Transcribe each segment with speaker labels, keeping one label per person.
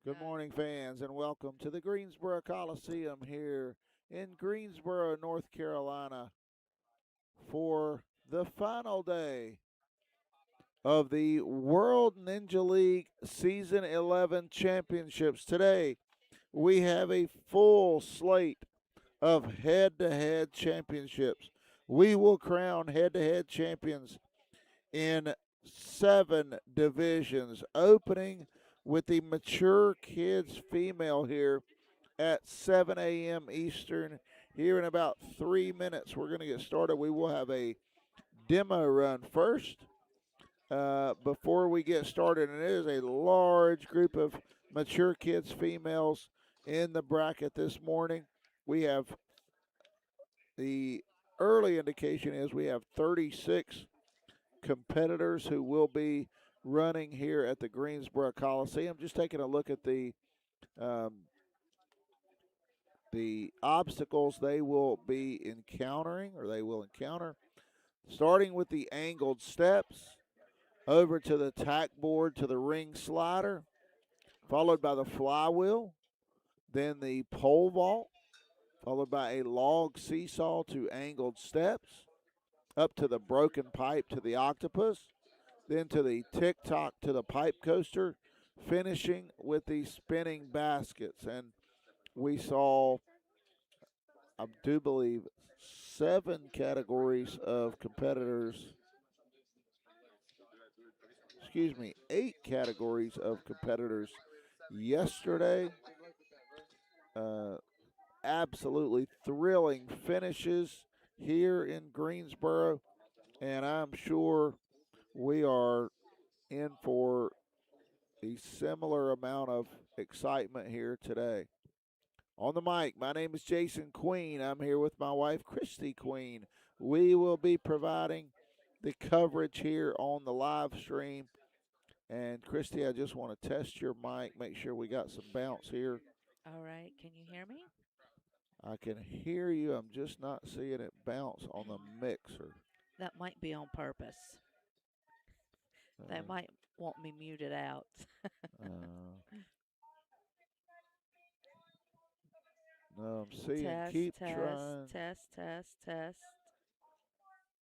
Speaker 1: Good morning, fans, and welcome to the Greensboro Coliseum here in Greensboro, North Carolina, for the final day of the World Ninja League Season 11 Championships. Today, we have a full slate of head to head championships. We will crown head to head champions in 7 divisions, opening with the Mature Kids Female here at 7 a.m. Eastern. Here in about 3 minutes, we're going to get started. We will have a demo run first before we get started, and it is a large group of Mature Kids Females in the bracket this morning. We have the early indication is we have 36 competitors who will be running here at the Greensboro Coliseum. Just taking a look at um, the obstacles they will be encountering, or they will encounter, starting with the angled steps over to the tack board to the ring slider, followed by the flywheel, then the pole vault, followed by a log seesaw to angled steps, up to the broken pipe to the octopus, then to the tick-tock to the pipe coaster, finishing with the spinning baskets. And we saw, I do believe, 7 categories of competitors. Excuse me, 8 categories of competitors yesterday. Uh, Absolutely thrilling finishes here in Greensboro, and I'm sure we are in for a similar amount of excitement here today. On the mic, my name is Jason Queen. I'm here with my wife, Christy Queen. We will be providing the coverage here on the live stream. And Christy, I just want to test your mic, make sure we got some bounce here.
Speaker 2: All right, can you hear me?
Speaker 1: I can hear you. I'm just not seeing it bounce on the mixer.
Speaker 2: That might be on purpose. They
Speaker 1: Uh,
Speaker 2: might want me muted out.
Speaker 1: uh, no, I'm seeing.
Speaker 2: Test,
Speaker 1: Keep
Speaker 2: test,
Speaker 1: trying.
Speaker 2: test, test, test.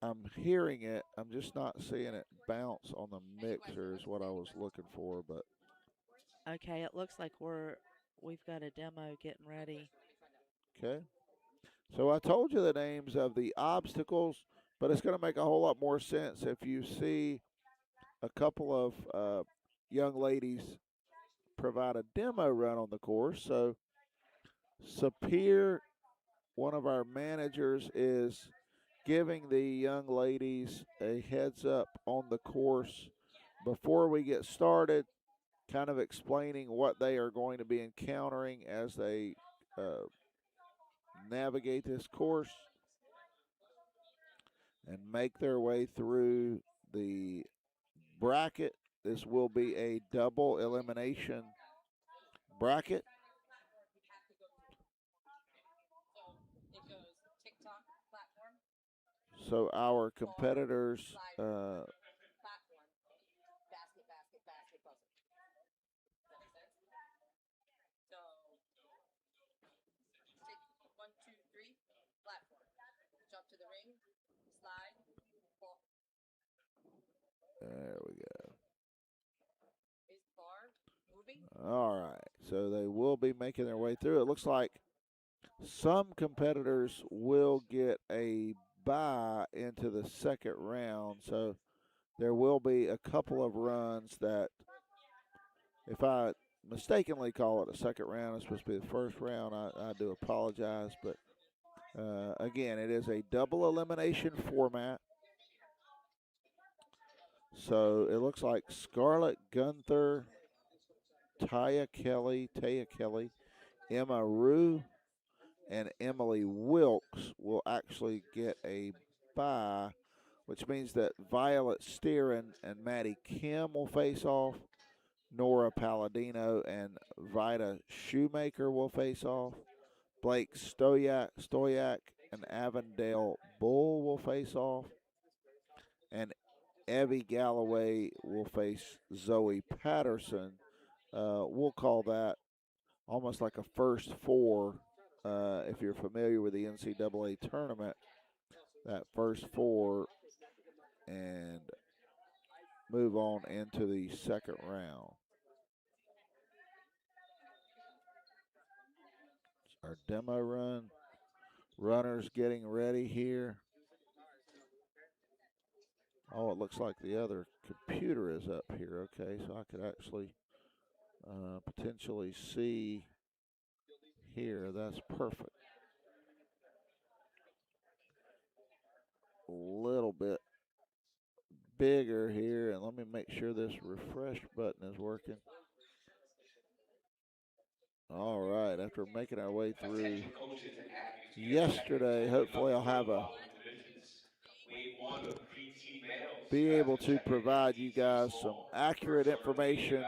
Speaker 1: I'm hearing it. I'm just not seeing it bounce on the mixer is what I was looking for. But
Speaker 2: Okay, it looks like we've got a demo getting ready.
Speaker 1: okay. So I told you the names of the obstacles, but it's going to make a whole lot more sense if you see a couple of young ladies provide a demo run on the course. So Sapir, one of our managers, is giving the young ladies a heads up on the course before we get started, kind of explaining what they are going to be encountering as they uh, navigate this course and make their way through the bracket. This will be a double elimination bracket. So our competitors, there we go. All right. So they will be making their way through. It looks like some competitors will get a bye into the second round. So there will be a couple of runs that, if I mistakenly call it a second round, it's supposed to be the first round. I do apologize. But again, it is a double elimination format. So it looks like Scarlett Gunther, Taya Kelly, Emma Rue, and Emily Wilkes will actually get a bye, which means that Violet Steeran and Maddie Kim will face off. Nora Palladino and Vida Shoemaker will face off. Blake Stoyak and Avondale Bull will face off. And Evie Galloway will face Zoe Patterson. We'll call that almost like a first four. If you're familiar with the NCAA tournament, that first four and move on into the second round. Our demo run. Runners getting ready here. Oh, it looks like the other computer is up here. Okay, so I could actually potentially see here. That's perfect. A little bit bigger here, and let me make sure this refresh button is working. All right, after making our way through yesterday, hopefully I'll have a be able to provide you guys some accurate information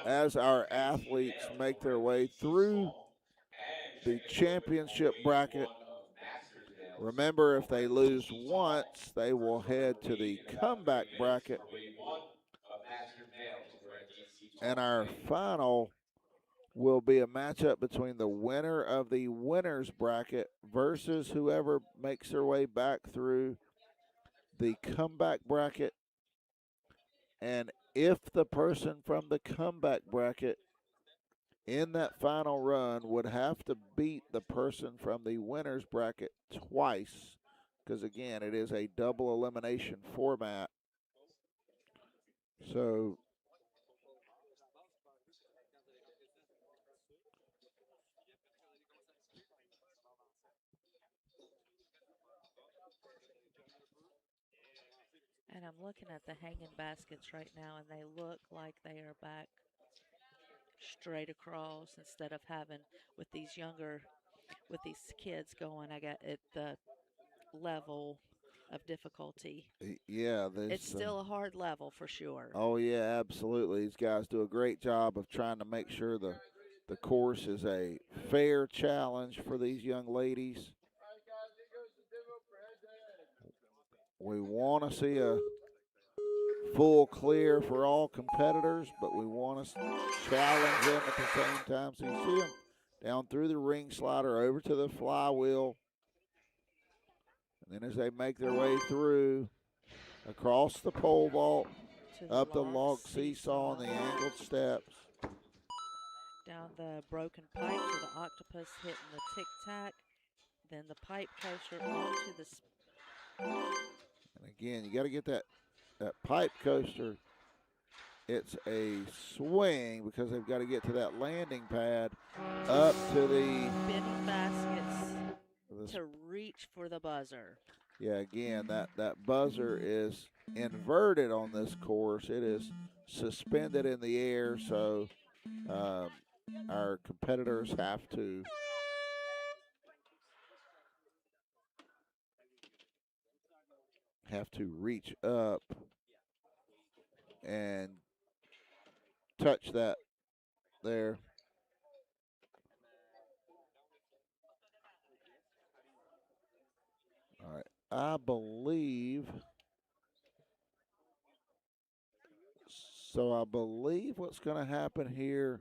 Speaker 1: as our athletes make their way through the championship bracket. Remember, if they lose once, they will head to the comeback bracket. And our final will be a matchup between the winner of the winners bracket versus whoever makes their way back through the comeback bracket. And if the person from the comeback bracket in that final run would have to beat the person from the winners bracket twice, because again, it is a double elimination format. So
Speaker 2: And I'm looking at the hanging baskets right now, and they look like they are back straight across instead of having with these kids going. I got at the level of difficulty.
Speaker 1: yeah,
Speaker 2: It's
Speaker 1: this.
Speaker 2: still a hard level for sure.
Speaker 1: Oh yeah, absolutely. These guys do a great job of trying to make sure the course is a fair challenge for these young ladies. We want to see a full clear for all competitors, but we want to challenge them at the same time. So you see them down through the ring slider over to the flywheel, and then as they make their way through across the pole vault,
Speaker 2: To the
Speaker 1: up the log seesaw
Speaker 2: seesaw,
Speaker 1: and the angled steps.
Speaker 2: down the broken pipe to the octopus hitting the tic tac, then the pipe coaster onto the
Speaker 1: And again, you got to get that pipe coaster. It's a swing because they've got to get to that landing pad up to the
Speaker 2: spinning baskets
Speaker 1: this,
Speaker 2: to reach for the buzzer.
Speaker 1: yeah, again, that buzzer is inverted on this course. It is suspended in the air, so um, our competitors have to reach up and touch that there. All right. I believe so. I believe what's going to happen here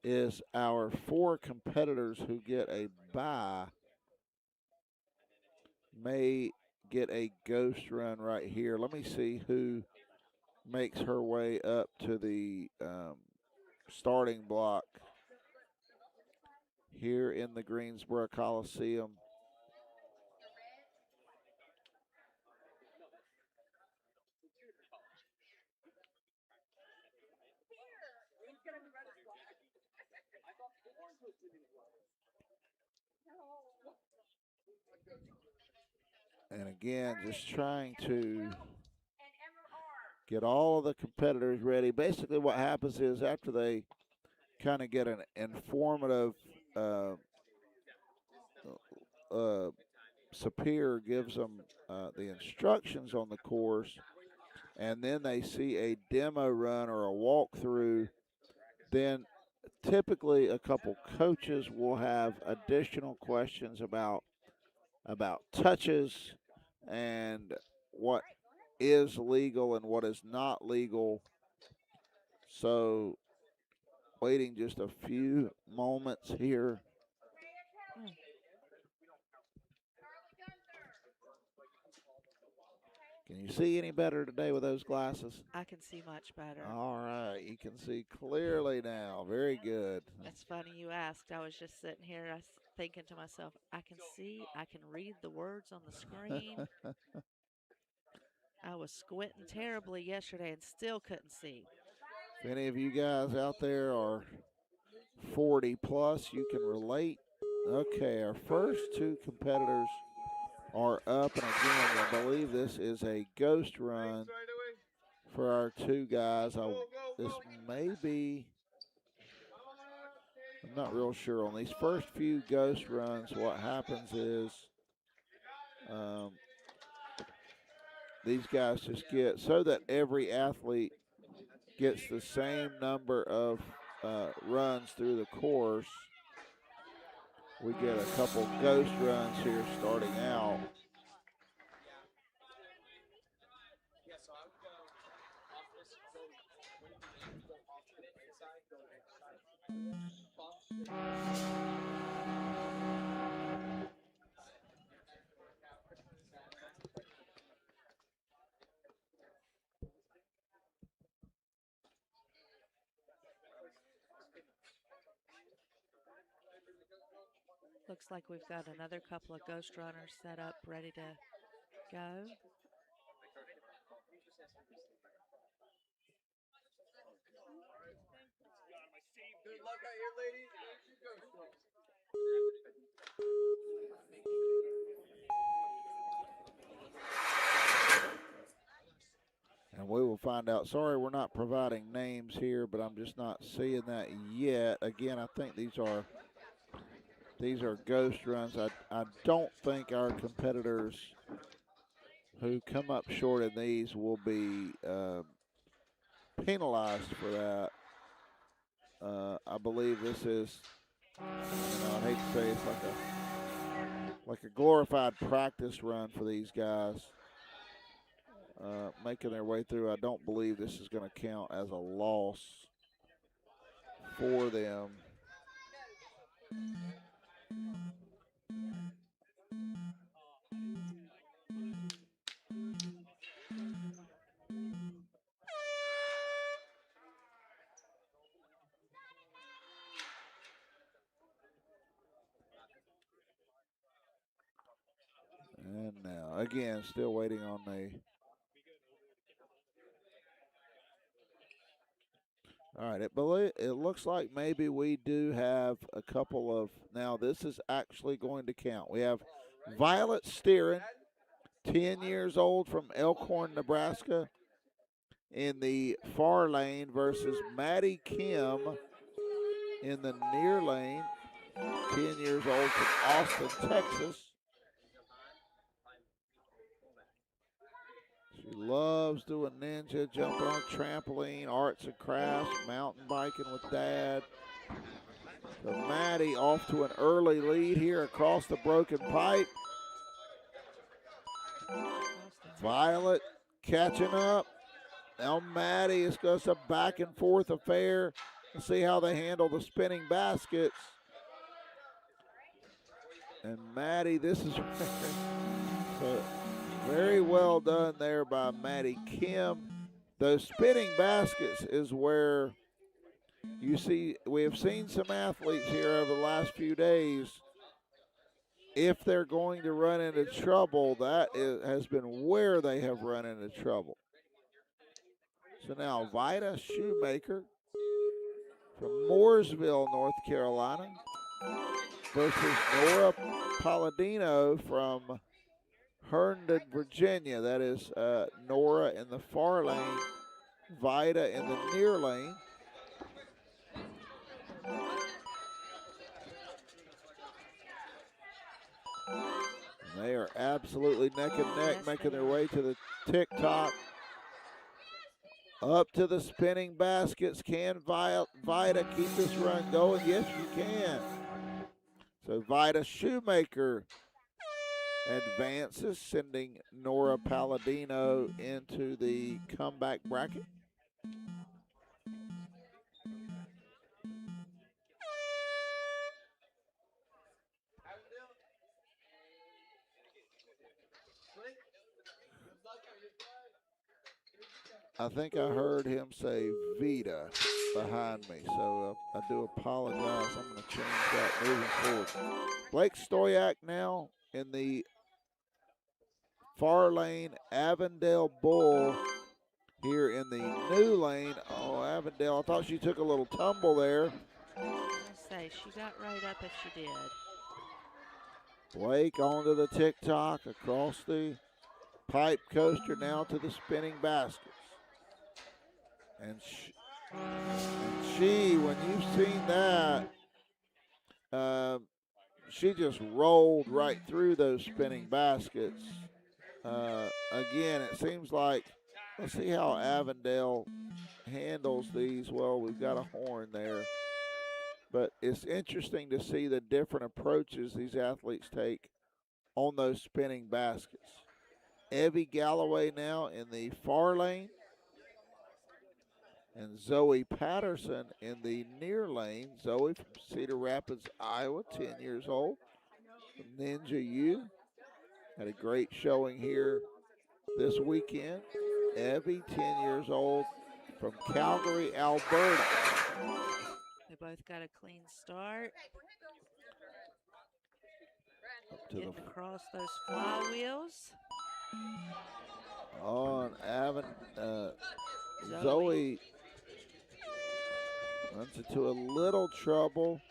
Speaker 1: is our four competitors who get a bye may get a ghost run right here. Let me see who makes her way up to the starting block here in the Greensboro Coliseum. And again, just trying to get all of the competitors ready. Basically, what happens is after they kind of get an informative uh, superior gives them the instructions on the course, and then they see a demo run or a walkthrough, then typically a couple coaches will have additional questions about touches and what is legal and what is not legal. So waiting just a few moments here. Can you see any better today with those glasses?
Speaker 2: I can see much better.
Speaker 1: All right, you can see clearly now. Very good.
Speaker 2: It's funny you asked. I was just sitting here thinking to myself, I can see, I can read the words on the screen. I was squinting terribly yesterday and still couldn't see.
Speaker 1: If any of you guys out there are 40 plus, you can relate. Okay, our first two competitors are up, and again, I believe this is a ghost run for our two guys. This may be, I'm not real sure. On these first few ghost runs, what happens is these guys just get, so that every athlete gets the same number of runs through the course, we get a couple ghost runs here starting out.
Speaker 2: Looks like we've got another couple of ghost runners set up, ready to go.
Speaker 3: Good luck out here, ladies.
Speaker 1: And we will find out. Sorry, we're not providing names here, but I'm just not seeing that yet. Again, I think these are ghost runs. I don't think our competitors who come up short in these will be penalized for that. I believe this is, I hate to say it's like a glorified practice run for these guys. Making their way through. I don't believe this is going to count as a loss for them. And now, again, still waiting on the. All right, it looks like maybe we do have a couple of. Now, this is actually going to count. We have Violet Steeren, 10 years old from Elkhorn, Nebraska, in the far lane versus Maddie Kim in the near lane, 10 years old from Austin, Texas. She loves doing ninja, jumping on trampoline, arts and crafts, mountain biking with dad. So Maddie off to an early lead here across the broken pipe. Violet catching up. Now Maddie is just a back and forth affair. Let's see how they handle the spinning baskets. And Maddie, this is so very well done there by Maddie Kim. Those spinning baskets is where you see, we have seen some athletes here over the last few days. If they're going to run into trouble, has been where they have run into trouble. So now Vida Shoemaker from Mooresville, North Carolina, versus Nora Palladino from Herndon, Virginia. That is Nora in the far lane, Vida in the near lane. They are absolutely neck and neck, making their way to the tick-tock. Up to the spinning baskets. Can Vida keep this run going? Yes, you can. So Vida Shoemaker advances, sending Nora Palladino into the comeback bracket. I think I heard him say Vita behind me, so I do apologize. I'm going to change that moving forward. Blake Stoyak now in the far lane. Avondale Bull here in the new lane. Oh, Avondale, I thought she took a little tumble there.
Speaker 2: I was gonna say she got right up if she did.
Speaker 1: Blake onto the tick-tock across the pipe coaster now to the spinning baskets. And she when you've seen that, she just rolled right through those spinning baskets. Again, it seems like, let's see how Avondale handles these. Well, we've got a horn there. But it's interesting to see the different approaches these athletes take on those spinning baskets. Evie Galloway now in the far lane. And Zoe Patterson in the near lane. Zoe from Cedar Rapids, Iowa, 10 years old. From Ninja U. Had a great showing here this weekend. Evie, 10 years old, from Calgary, Alberta.
Speaker 2: They both got a clean start.
Speaker 1: Up to
Speaker 2: Getting
Speaker 1: the
Speaker 2: across those flywheels.
Speaker 1: on
Speaker 2: Zoe.
Speaker 1: Zoe runs into a little trouble.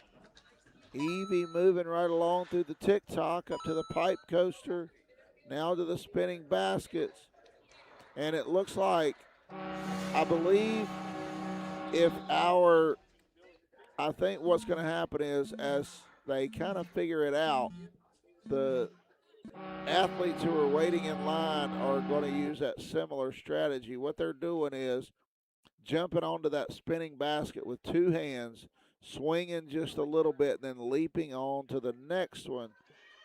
Speaker 1: Evie moving right along through the tick-tock up to the pipe coaster. Now to the spinning baskets. And it looks like, I believe, I think what's going to happen is as they kind of figure it out, the athletes who are waiting in line are going to use that similar strategy. What they're doing is jumping onto that spinning basket with two hands, swinging just a little bit, then leaping on to the next one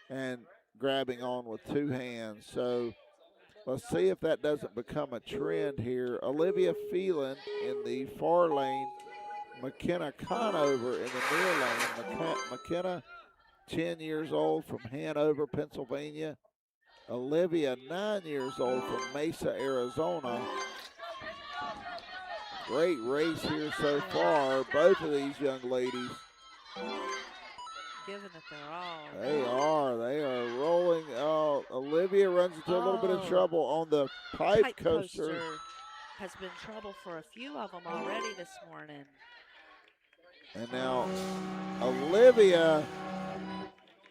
Speaker 1: and grabbing on with two hands. So let's see if that doesn't become a trend here. Olivia Phelan in the far lane. McKenna Conover in the near lane. McKenna, 10 years old, from Hanover, Pennsylvania. Olivia, 9 years old, from Mesa, Arizona. Great race here so far. Both of these young ladies.
Speaker 2: Giving it their all.
Speaker 1: They are rolling. Olivia runs into a little bit of trouble on the pipe coaster.
Speaker 2: Has been trouble for a few of them already this morning.
Speaker 1: And now Olivia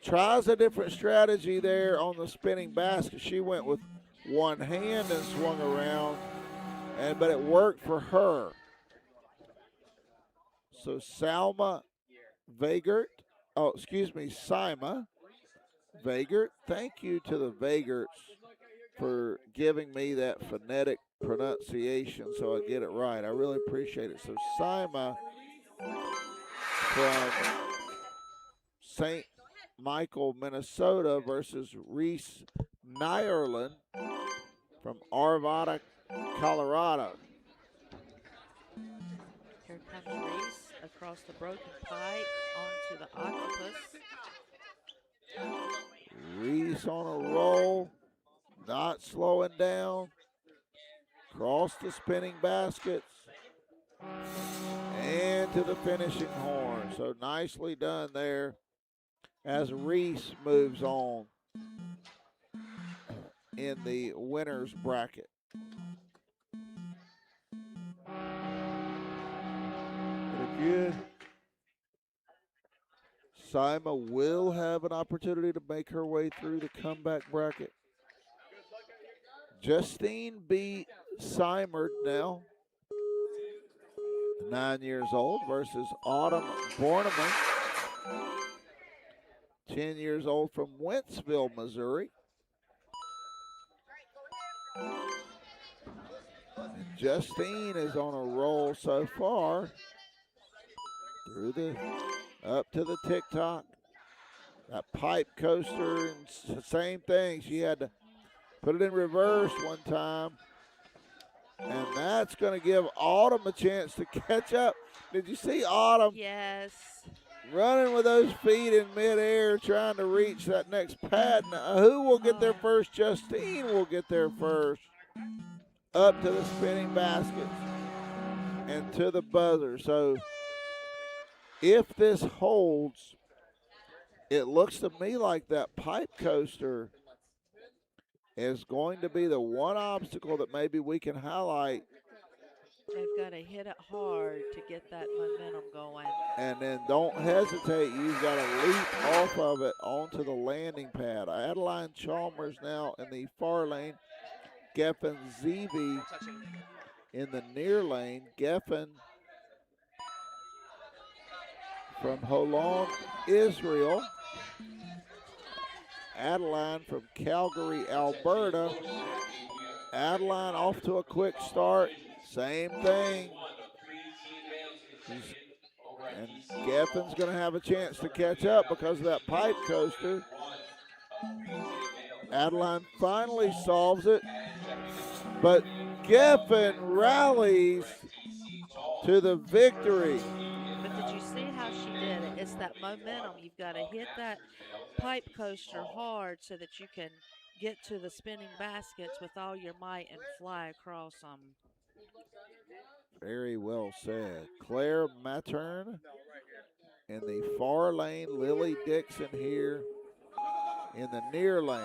Speaker 1: tries a different strategy there on the spinning basket. She went with one hand and swung around, but it worked for her. So Sima Vagert, thank you to the Vagerts for giving me that phonetic pronunciation so I get it right. I really appreciate it. So Sima from St. Michael, Minnesota versus Reese Nyerland from Arvada, Colorado.
Speaker 2: Here comes Reese across the broken pipe onto the octopus.
Speaker 1: Reese on a roll, not slowing down. Cross the spinning baskets and to the finishing horn. So nicely done there as Reese moves on in the winner's bracket. Again, Sima will have an opportunity to make her way through the comeback bracket. Justine B. Simard now, 9 years old, versus Autumn Borneman, 10 years old, from Wentzville, Missouri. And Justine is on a roll so far. Up to the tick-tock. That pipe coaster, and same thing. She had to put it in reverse one time. And that's going to give Autumn a chance to catch up. Did you see Autumn?
Speaker 2: Yes.
Speaker 1: Running with those feet in midair, trying to reach that next pad. Now, who will get there first? Justine will get there first. up to the spinning baskets and to the buzzer. So if this holds, it looks to me like that pipe coaster is going to be the one obstacle that maybe we can highlight.
Speaker 2: They've got to hit it hard to get that momentum going.
Speaker 1: And then don't hesitate. You've got to leap off of it onto the landing pad. Adeline Chalmers now in the far lane. Geffen Zeeby in the near lane. Geffen from Holon, Israel. Adeline from Calgary, Alberta. Adeline off to a quick start. Same thing. And Geffen's going to have a chance to catch up because of that pipe coaster. Adeline finally solves it, but Geffen rallies to the victory.
Speaker 2: But did you see how she did it? It's that momentum. You've got to hit that pipe coaster hard so that you can get to the spinning baskets with all your might and fly across them.
Speaker 1: Very well said. Claire Matern in the far lane. Lily Dixon here in the near lane.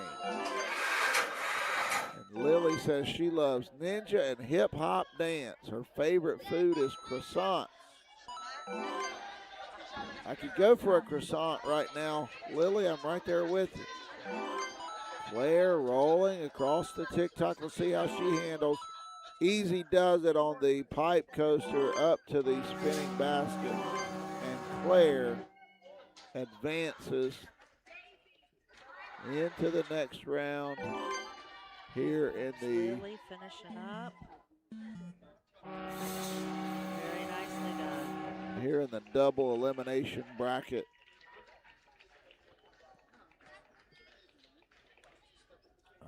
Speaker 1: And Lily says she loves ninja and hip hop dance. Her favorite food is croissants. I could go for a croissant right now. Lily, I'm right there with you. Claire rolling across the TikTok. Let's see how she handles. Easy does it on the pipe coaster up to the spinning basket. And Claire advances into the next round here in the
Speaker 2: Lily finishing up. Very nicely done.
Speaker 1: Here in the double elimination bracket.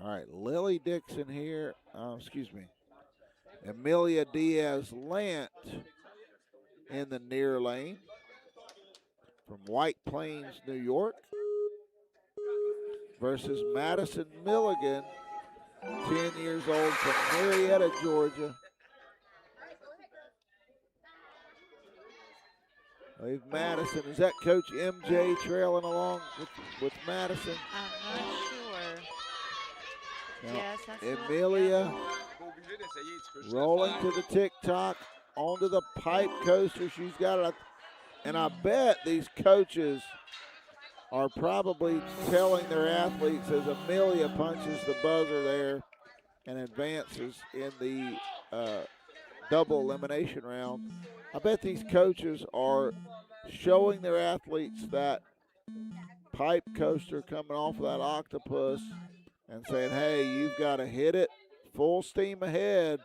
Speaker 1: All right, Lily Dixon here. Excuse me. Amelia Diaz-Lant in the near lane from White Plains, New York, versus Madison Milligan, 10 years old, from Marietta, Georgia. Leave Madison. Is that Coach MJ trailing along with Madison?
Speaker 2: I'm not sure.
Speaker 1: Now,
Speaker 2: Yes, that's
Speaker 1: Amelia rolling to the TikTok, onto the pipe coaster. She's got it. And I bet these coaches are probably telling their athletes as Amelia punches the buzzer there and advances in the double elimination round. I bet these coaches are showing their athletes that pipe coaster coming off of that octopus and saying, hey, you've got to hit it full steam ahead.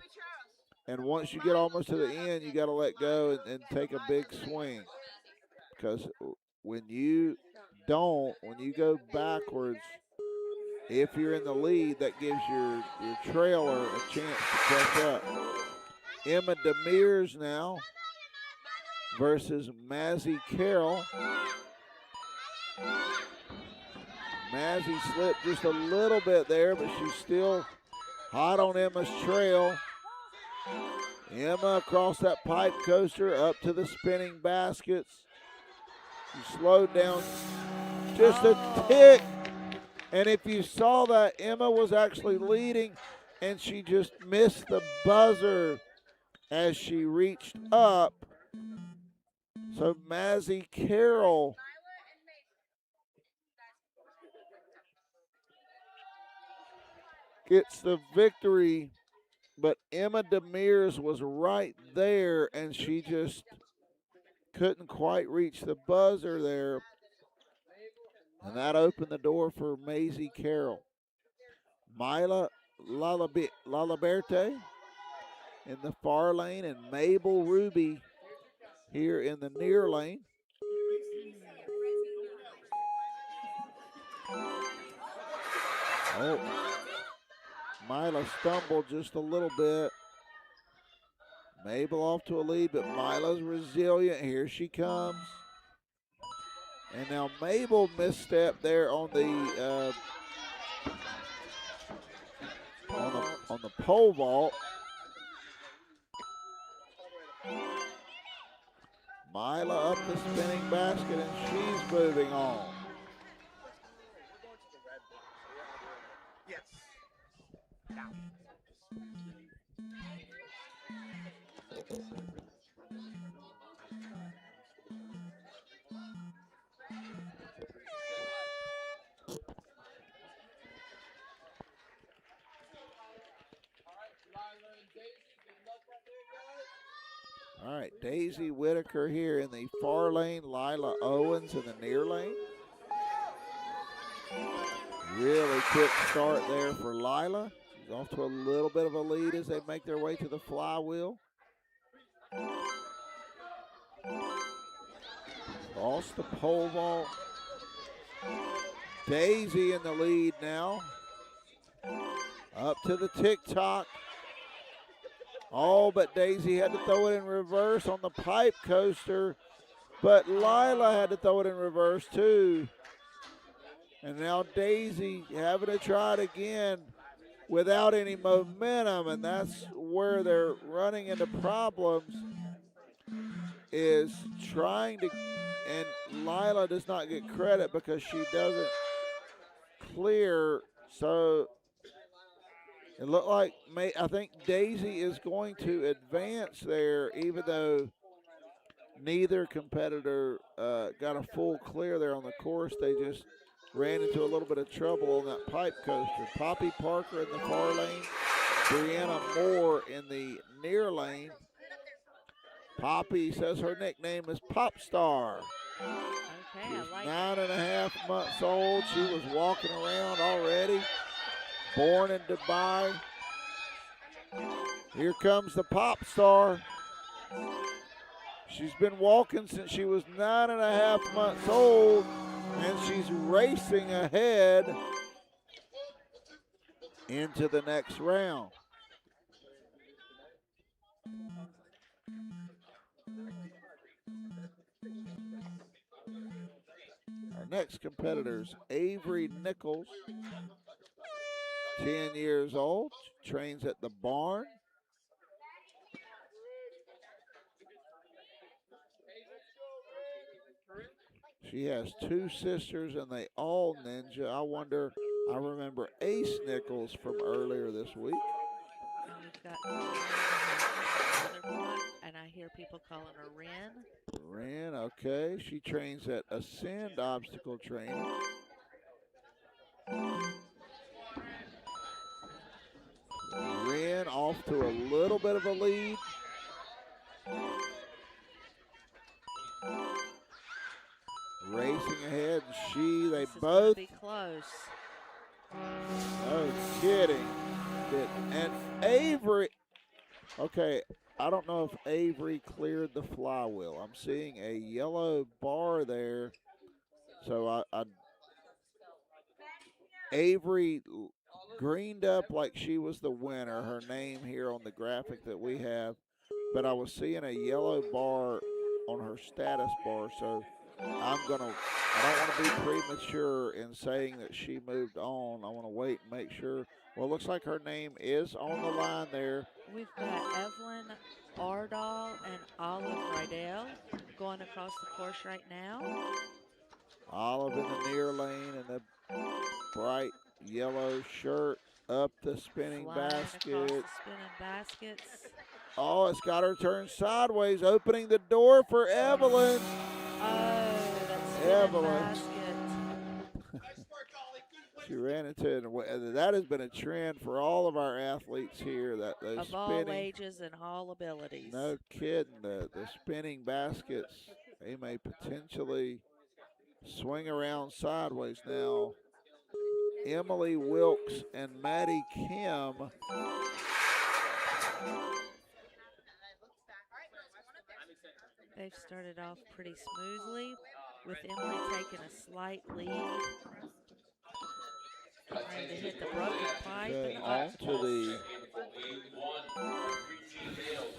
Speaker 1: And once you get almost to the end, you got to let go and take a big swing. Because when you don't, when you go backwards, if you're in the lead, that gives your trailer a chance to catch up. Emma Demers now versus Mazzy Carroll. Mazzy slipped just a little bit there, but she's still hot on Emma's trail. Emma across that pipe coaster up to the spinning baskets. She slowed down just a tick. And if you saw that, Emma was actually leading, and she just missed the buzzer as she reached up. So Mazzy Carroll gets the victory, but Emma Demers was right there, and she just couldn't quite reach the buzzer there. And that opened the door for Mazzy Carroll. Mila Lalaberte in the far lane, and Mabel Ruby here in the near lane. Oh, Mila stumbled just a little bit. Mabel off to a lead, but Mila's resilient. Here she comes. And now Mabel misstepped there on the pole vault. Mila up the spinning basket, and she's moving on.
Speaker 3: Yes.
Speaker 1: All right, Daisy Whitaker here in the far lane, Lila Owens in the near lane. Really quick start there for Lila. She's off to a little bit of a lead as they make their way to the flywheel. Lost the pole vault. Daisy in the lead now. Up to the tick-tock. Oh, but Daisy had to throw it in reverse on the pipe coaster. But Lila had to throw it in reverse too. And now Daisy having to try it again without any momentum. And that's where they're running into problems, is trying to, and Lila does not get credit because she doesn't clear. So it looked like, I think Daisy is going to advance there, even though neither competitor got a full clear there on the course. They just ran into a little bit of trouble on that pipe coaster. Poppy Parker in the far lane, Brianna Moore in the near lane. Poppy says her nickname is Pop Star.
Speaker 2: Okay,
Speaker 1: She's
Speaker 2: I like
Speaker 1: 9.5 months old. She was walking around already. Born in Dubai. Here comes the Pop Star. She's been walking since she was 9.5 months old, and she's racing ahead into the next round. Our next competitor is Avery Nichols, 10 years old, trains at the barn. She has two sisters, and they all ninja. I remember Ace Nichols from earlier this week.
Speaker 2: And we've got another one, and I hear people calling her Ren.
Speaker 1: Ren, okay. She trains at Ascend Obstacle Training. Ren off to a little bit of a lead. Racing ahead, they both.
Speaker 2: Be close.
Speaker 1: No kidding. And Avery, okay, I don't know if Avery cleared the flywheel. I'm seeing a yellow bar there. So Avery greened up like she was the winner, her name here on the graphic that we have. But I was seeing a yellow bar on her status bar, so I don't want to be premature in saying that she moved on. I want to wait and make sure. Well, it looks like her name is on the line there.
Speaker 2: We've got Evelyn Ardall and Olive Rydell going across the course right now.
Speaker 1: Olive in the near lane in the bright yellow shirt, up the spinning
Speaker 2: Flying
Speaker 1: basket.
Speaker 2: across the spinning baskets.
Speaker 1: Oh, it's got her turned sideways, opening the door for Evelyn.
Speaker 2: Oh, that's spinning
Speaker 1: Evelyn.
Speaker 2: basket.
Speaker 1: She ran into it. That has been a trend for all of our athletes here. That those
Speaker 2: Of
Speaker 1: spinning,
Speaker 2: all ages and all abilities.
Speaker 1: no kidding. The spinning baskets, they may potentially swing around sideways now. Emily Wilkes and Maddie Kim.
Speaker 2: They've started off pretty smoothly, with Emily taking a slight lead. Trying to hit the broken pipe.
Speaker 1: Okay, on to the.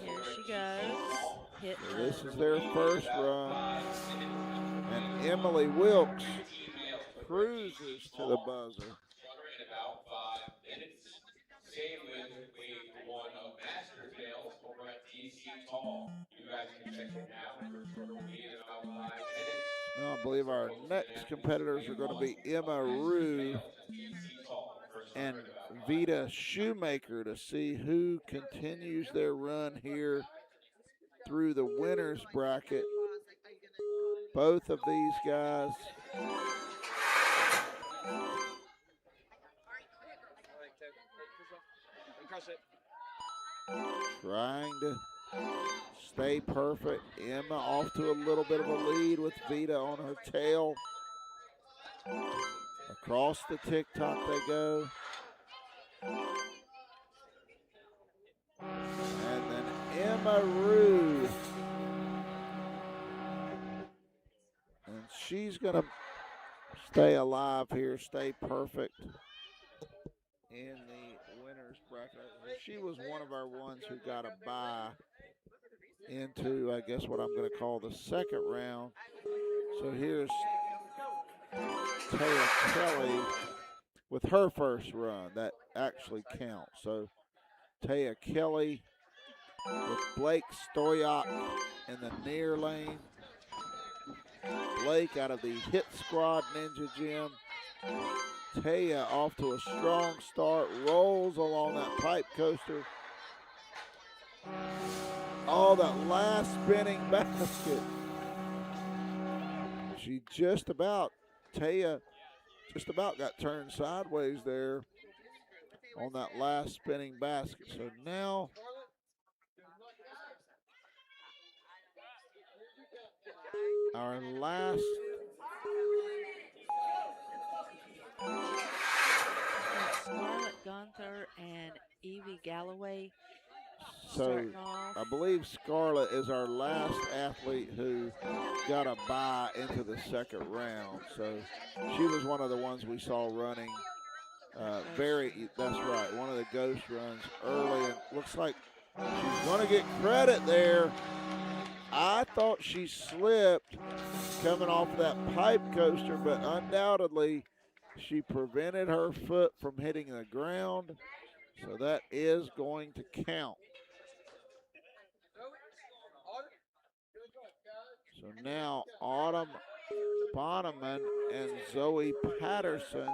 Speaker 2: Here she goes.
Speaker 1: So this is their first run. And Emily Wilkes cruises to the buzzer. Now I believe our next competitors are going to be Emma Rue and Vita Shoemaker to see who continues their run here through the winners bracket. Both of these guys trying to stay perfect. Emma off to a little bit of a lead with Vita on her tail. Across the TikTok they go. And then Emma Rue. And she's going to stay alive here, stay perfect in the winners bracket. She was one of our ones who got a bye into, I guess, what I'm going to call the second round. So here's Taya Kelly with her first run. That actually counts. So Taya Kelly with Blake Stoyak in the near lane. Blake out of the Hit Squad Ninja Gym. Taya off to a strong start, rolls along that pipe coaster. Oh, that last spinning basket. She Taya just about got turned sideways there on that last spinning basket. So now our last
Speaker 2: Scarlett Gunther and Evie Galloway
Speaker 1: So
Speaker 2: starting off.
Speaker 1: I believe Scarlett is our last athlete who got a bye into the second round. So she was one of the ones we saw running that's right, one of the ghost runs early. And looks like she's going to get credit there. I thought she slipped coming off that pipe coaster, but undoubtedly she prevented her foot from hitting the ground. So that is going to count. So now Autumn Bonneman and Zoe Patterson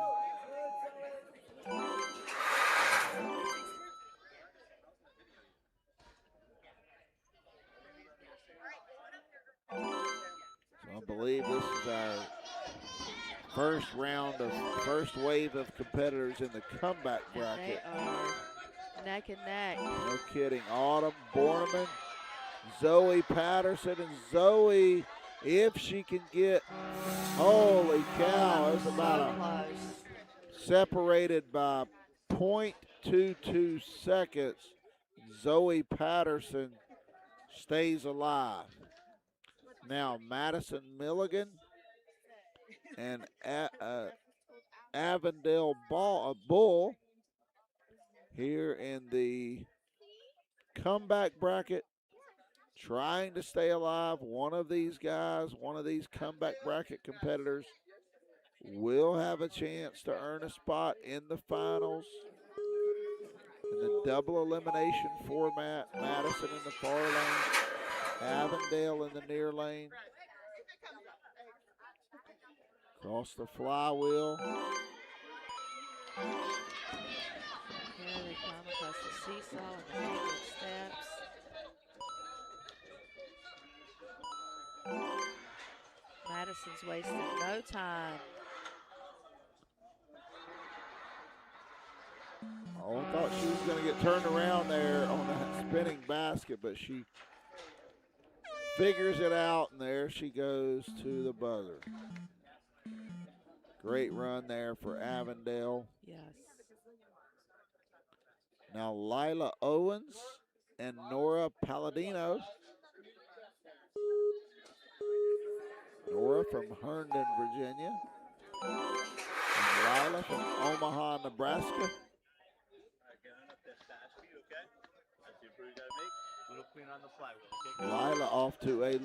Speaker 1: I believe this is our first wave of competitors in the comeback bracket.
Speaker 2: And they are neck and neck.
Speaker 1: No kidding. Autumn Borneman, Zoe Patterson, and Zoe, if she can get, holy cow, it's about separated by 0.22 seconds. Zoe Patterson stays alive. Now Madison Milligan and Avondale Bull here in the comeback bracket, trying to stay alive. One of these guys, one of these comeback bracket competitors will have a chance to earn a spot in the finals. In the double elimination format, Madison in the far lane, Avondale in the near lane. Across the flywheel.
Speaker 2: Here they come across the seesaw and the angled steps. Madison's wasting no time.
Speaker 1: Oh, I thought she was going to get turned around there on that spinning basket, but she figures it out, and there she goes to the buzzer. Great run there for Avondale.
Speaker 2: Yes.
Speaker 1: Now Lila Owens and Nora Palladino. Nora from Herndon, Virginia. And Lila from Omaha, Nebraska. Lila off to a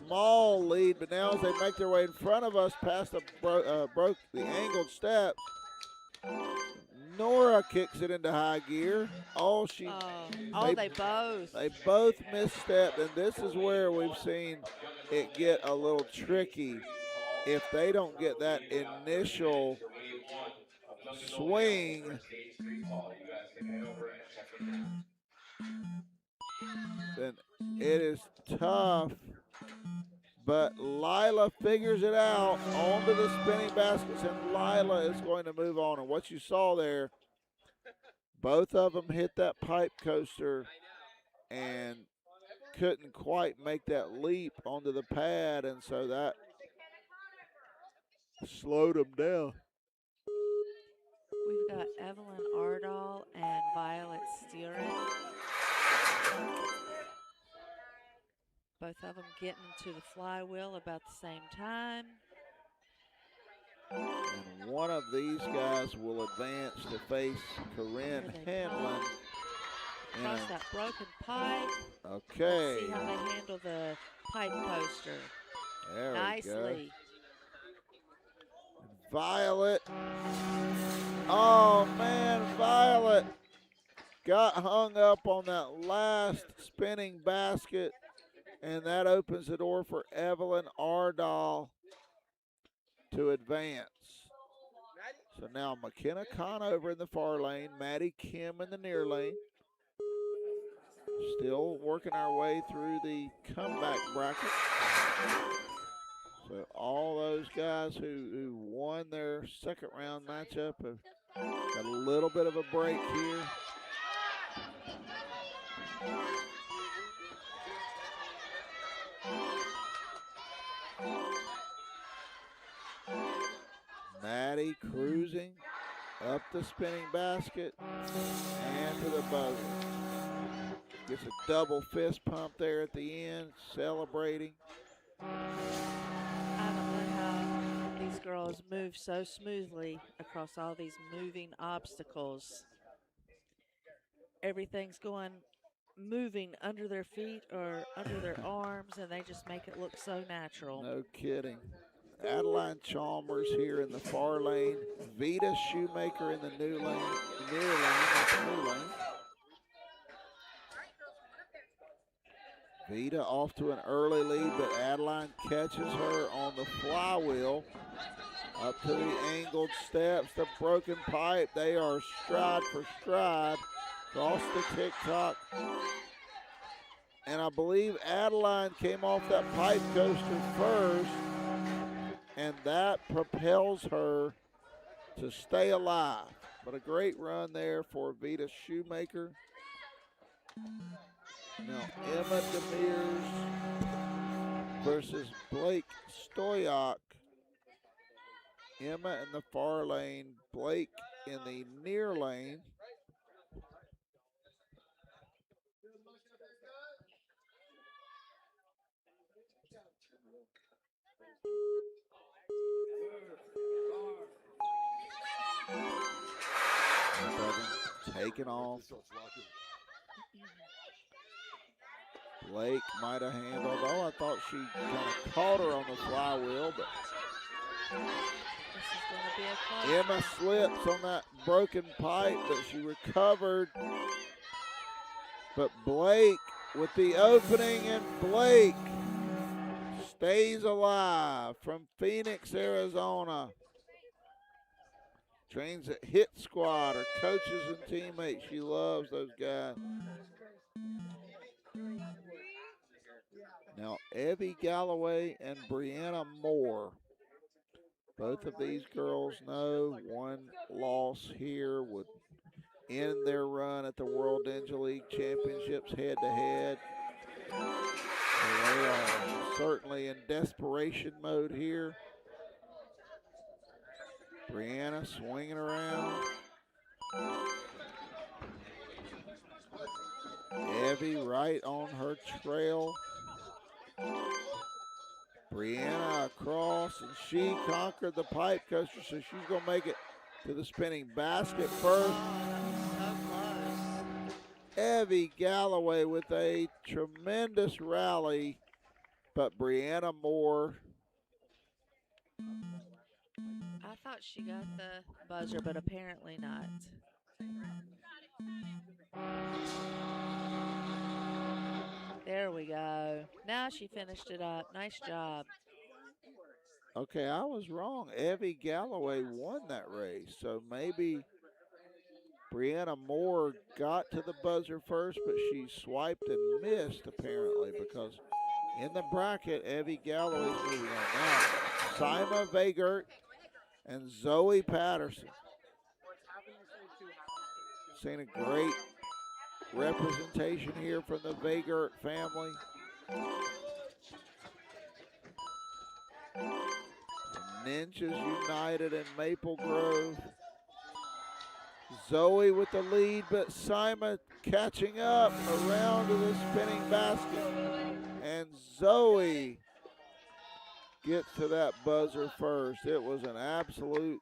Speaker 1: small lead, but now as they make their way in front of us past the broke the angled steps, Nora kicks it into high gear. Oh,
Speaker 2: They both.
Speaker 1: they both misstepped, and this is where we've seen it get a little tricky. If they don't get that initial swing, then it is tough. But Lila figures it out onto the spinning baskets, and Lila is going to move on. And what you saw there, both of them hit that pipe coaster and couldn't quite make that leap onto the pad, and so that slowed them down.
Speaker 2: We've got Evelyn Ardall and Violet Steering. Both of them getting to the flywheel about the same time.
Speaker 1: And one of these guys will advance to face Corinne Hanlon.
Speaker 2: Across that broken pipe.
Speaker 1: Okay.
Speaker 2: Let's see how they handle the pipe coaster.
Speaker 1: There
Speaker 2: Nicely.
Speaker 1: we go. Violet. Oh, man, Violet got hung up on that last spinning basket, and that opens the door for Evelyn Ardall to advance. So now McKenna Conover in the far lane, Maddie Kim in the near lane. Still working our way through the comeback bracket. So all those guys who won their second round matchup have got a little bit of a break here. Maddie cruising up the spinning basket and to the buzzer. Gets a double fist pump there at the end, celebrating.
Speaker 2: I don't know how these girls move so smoothly across all these moving obstacles. Everything's moving under their feet or under their arms, and they just make it look so natural.
Speaker 1: No kidding. Adeline Chalmers here in the far lane. Vita Shoemaker in the near lane. That's the new lane. Vita off to an early lead, but Adeline catches her on the flywheel. Up to the angled steps, the broken pipe. They are stride for stride. Across the tick-tock. And I believe Adeline came off that pipe coaster first, and that propels her to stay alive. But a great run there for Vita Shoemaker. Now Emma Demers versus Blake Stoyak. Emma in the far lane, Blake in the near lane. Taken off. Blake might have handled. Oh, I thought she kind of caught her on the flywheel, but
Speaker 2: This is going to be a close
Speaker 1: Emma slips on that broken pipe, but she recovered. But Blake with the opening, and Blake stays alive from Phoenix, Arizona. Trains at Hit Squad, her coaches and teammates. She loves those guys. Now, Evie Galloway and Brianna Moore. Both of these girls know one loss here would end their run at the World Ninja League Championships head-to-head. So they are certainly in desperation mode here. Brianna swinging around. Evie right on her trail. Brianna across, and she conquered the pipe coaster, so she's going to make it to the spinning basket first.
Speaker 2: so close.
Speaker 1: Evie Galloway with a tremendous rally, but Brianna Moore
Speaker 2: I thought she got the buzzer, but apparently not. There we go. Now she finished it up. Nice job.
Speaker 1: Okay, I was wrong. Evie Galloway won that race, so maybe Brianna Moore got to the buzzer first, but she swiped and missed apparently because in the bracket, Evie Galloway's moving on now. Sima Vagert and Zoe Patterson. Seeing a great representation here from the Vagert family. Ninjas United in Maple Grove. Zoe with the lead, but Sima catching up around to the spinning basket. And Zoe gets to that buzzer first. It was an absolute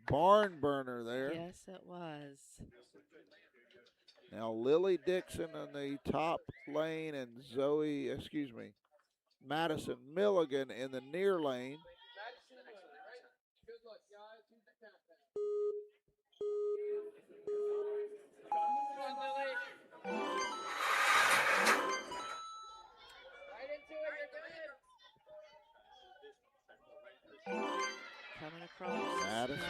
Speaker 1: barn burner there.
Speaker 2: Yes, it was.
Speaker 1: Now Lily Dixon in the top lane and Madison Milligan in the near lane.
Speaker 2: Coming across.
Speaker 1: Madison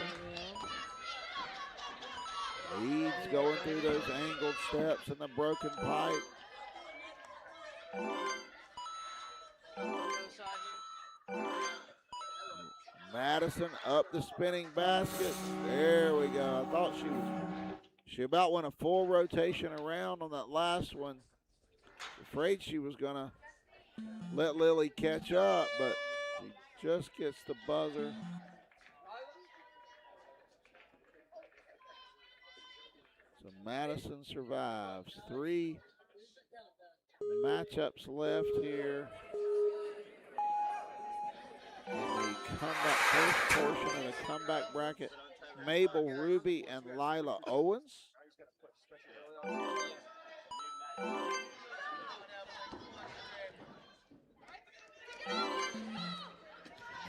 Speaker 1: leads going through those angled steps and the broken pipe. Madison up the spinning basket. There we go. I thought she about went a full rotation around on that last one. Afraid she was gonna let Lily catch up, but she just gets the buzzer. So Madison survives. 3 matchups left here in the first portion of the comeback bracket. Mabel Ruby and Lila Owens.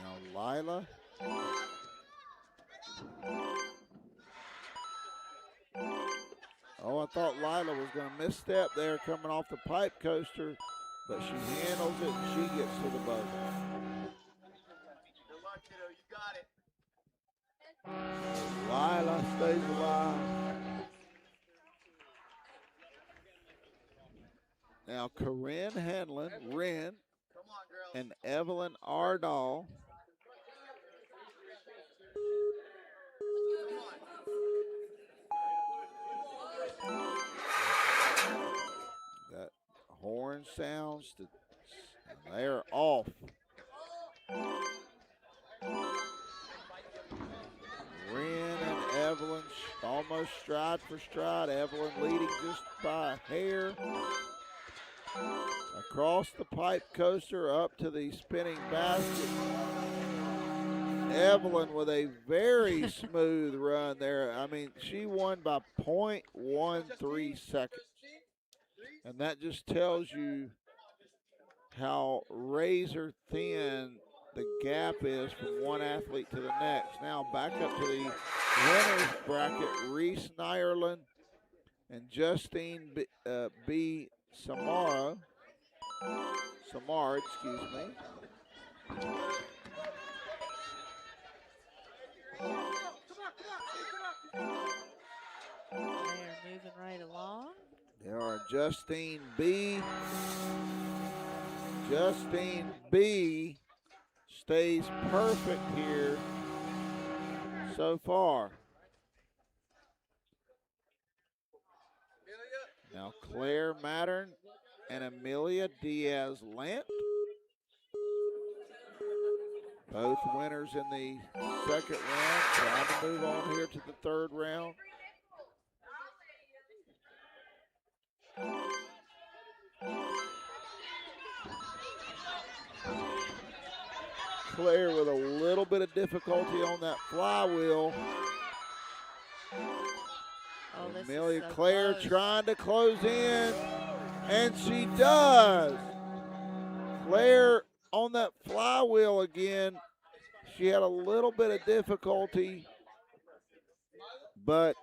Speaker 1: Now Lila. Oh, I thought Lila was going to misstep there coming off the pipe coaster, but she handles it and she gets to the buzzer.
Speaker 3: Good luck, kiddo. You got it.
Speaker 1: Lila stays alive. Now Corinne Hanlon, Wren, and Evelyn Ardall. That horn sounds, they're off. Wren and Evelyn almost stride for stride. Evelyn leading just by a hair. Across the pipe coaster up to the spinning basket. Evelyn with a very smooth run there. I mean, she won by 0.13 seconds. And that just tells you how razor thin the gap is from one athlete to the next. Now back up to the winners bracket. Reese Nyerland and Justine B. Samar, excuse me.
Speaker 2: They are moving right along.
Speaker 1: There are Justine B. Justine B. stays perfect here so far. Now Claire Mattern and Amelia Diaz-Lant. Both winners in the second round. Trying to move on here to the third round. Claire with a little bit of difficulty on that flywheel.
Speaker 2: Oh,
Speaker 1: Amelia
Speaker 2: so
Speaker 1: Claire
Speaker 2: close.
Speaker 1: trying to close in, and she does. Claire on that flywheel again. She had a little bit of difficulty, but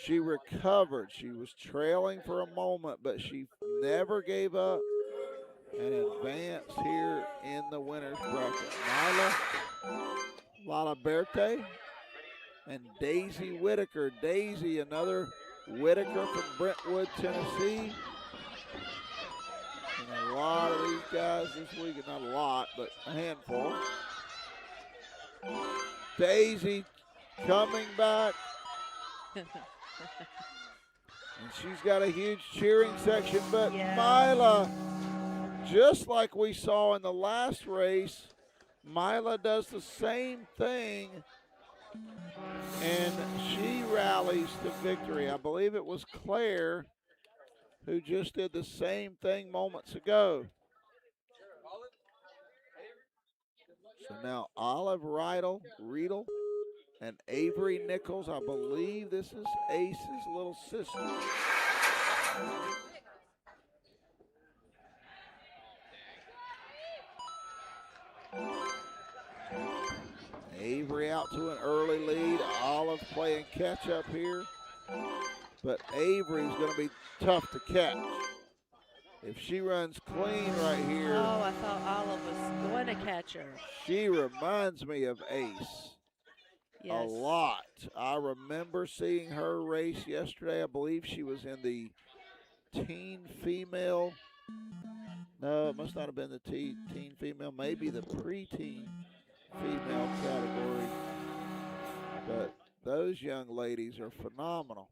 Speaker 1: she recovered. She was trailing for a moment, but she never gave up and advanced here in the winner's bracket. Nyla Lalaberte and Daisy Whitaker. Daisy, another Whitaker from Brentwood, Tennessee. And a lot of these guys this week, not a lot, but a handful. Daisy coming back. And she's got a huge cheering section, but
Speaker 2: Yeah.
Speaker 1: Myla, just like we saw in the last race, Myla does the same thing, and she rallies to victory. I believe it was Claire who just did the same thing moments ago. So now Olive Riedel, and Avery Nichols. I believe this is Ace's little sister. Avery out to an early lead. Olive playing catch up here. But Avery's going to be tough to catch. If she runs clean right here.
Speaker 2: Oh, I thought Olive was going to catch her.
Speaker 1: She reminds me of Ace.
Speaker 2: Yes.
Speaker 1: A lot. I remember seeing her race yesterday. I believe she was in the teen female. No, it must not have been the teen female. Maybe the preteen female category. But those young ladies are phenomenal.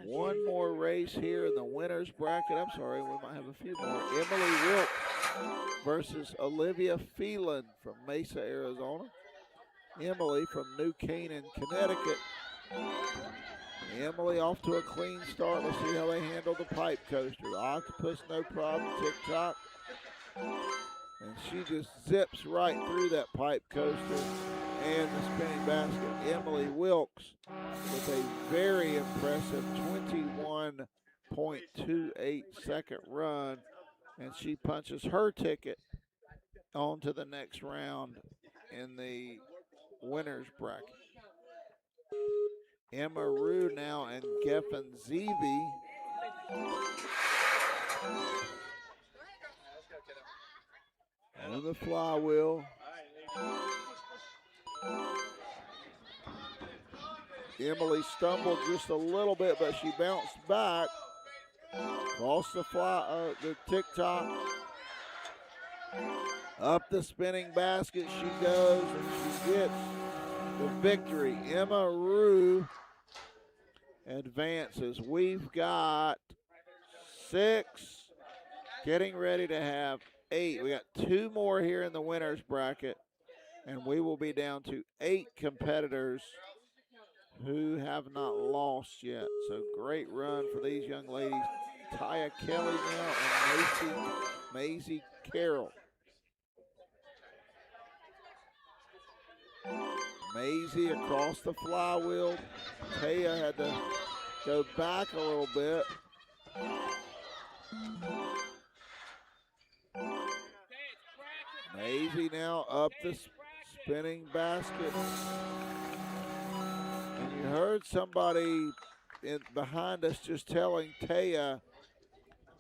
Speaker 1: One more race here in the winner's bracket. I'm sorry, we might have a few more. Emily Wilkes versus Olivia Phelan from Mesa, Arizona. Emily from New Canaan, Connecticut. Emily off to a clean start. Let's see how they handle the pipe coaster. The octopus, no problem. Tick-tock. And she just zips right through that pipe coaster and the spinning basket. Emily Wilkes with a very impressive 21.28 second run. And she punches her ticket on to the next round in the winner's bracket. Emma Rue now and Geffen Zeevy. On the flywheel. Emily stumbled just a little bit, but she bounced back. Across the tick-tock. Up the spinning basket she goes, and she gets the victory. Emma Rue advances. We've got 6, getting ready to have 8. We got 2 more here in the winner's bracket, and we will be down to 8 competitors who have not lost yet. So great run for these young ladies. Taya Kelly now and Maisie Carroll. Maisie across the flywheel. Taya had to go back a little bit. Maisie now up the spinning basket. And you heard somebody behind us just telling Taya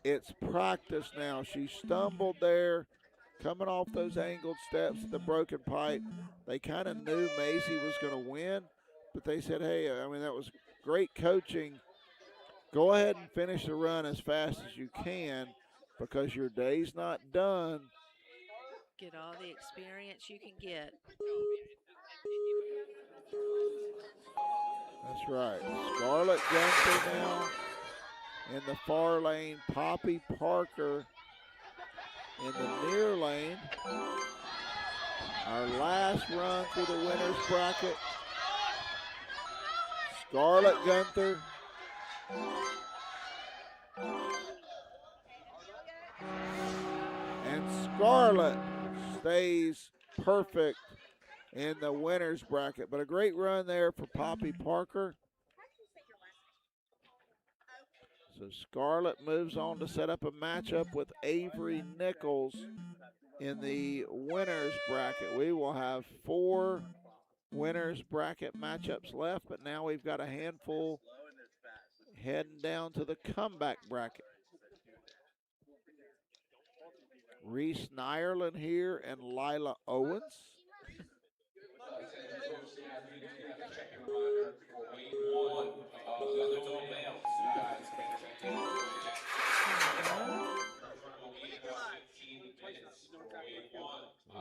Speaker 1: it's practice now. She stumbled there, coming off those angled steps at the broken pipe. They kind of knew Maisie was going to win, but they said, hey, I mean, that was great coaching. Go ahead and finish the run as fast as you can because your day's not done.
Speaker 2: Get all the experience you can get.
Speaker 1: That's right. Scarlett Gunther now in the far lane. Poppy Parker in the near lane. Our last run through the winner's bracket. Scarlett Gunther. And Scarlett stays perfect in the winner's bracket. But a great run there for Poppy Parker. So Scarlett moves on to set up a matchup with Avery Nichols in the winners bracket. We will have 4 winners bracket matchups left, but now we've got a handful heading down to the comeback bracket. Reese Nyerland here and Lila Owens.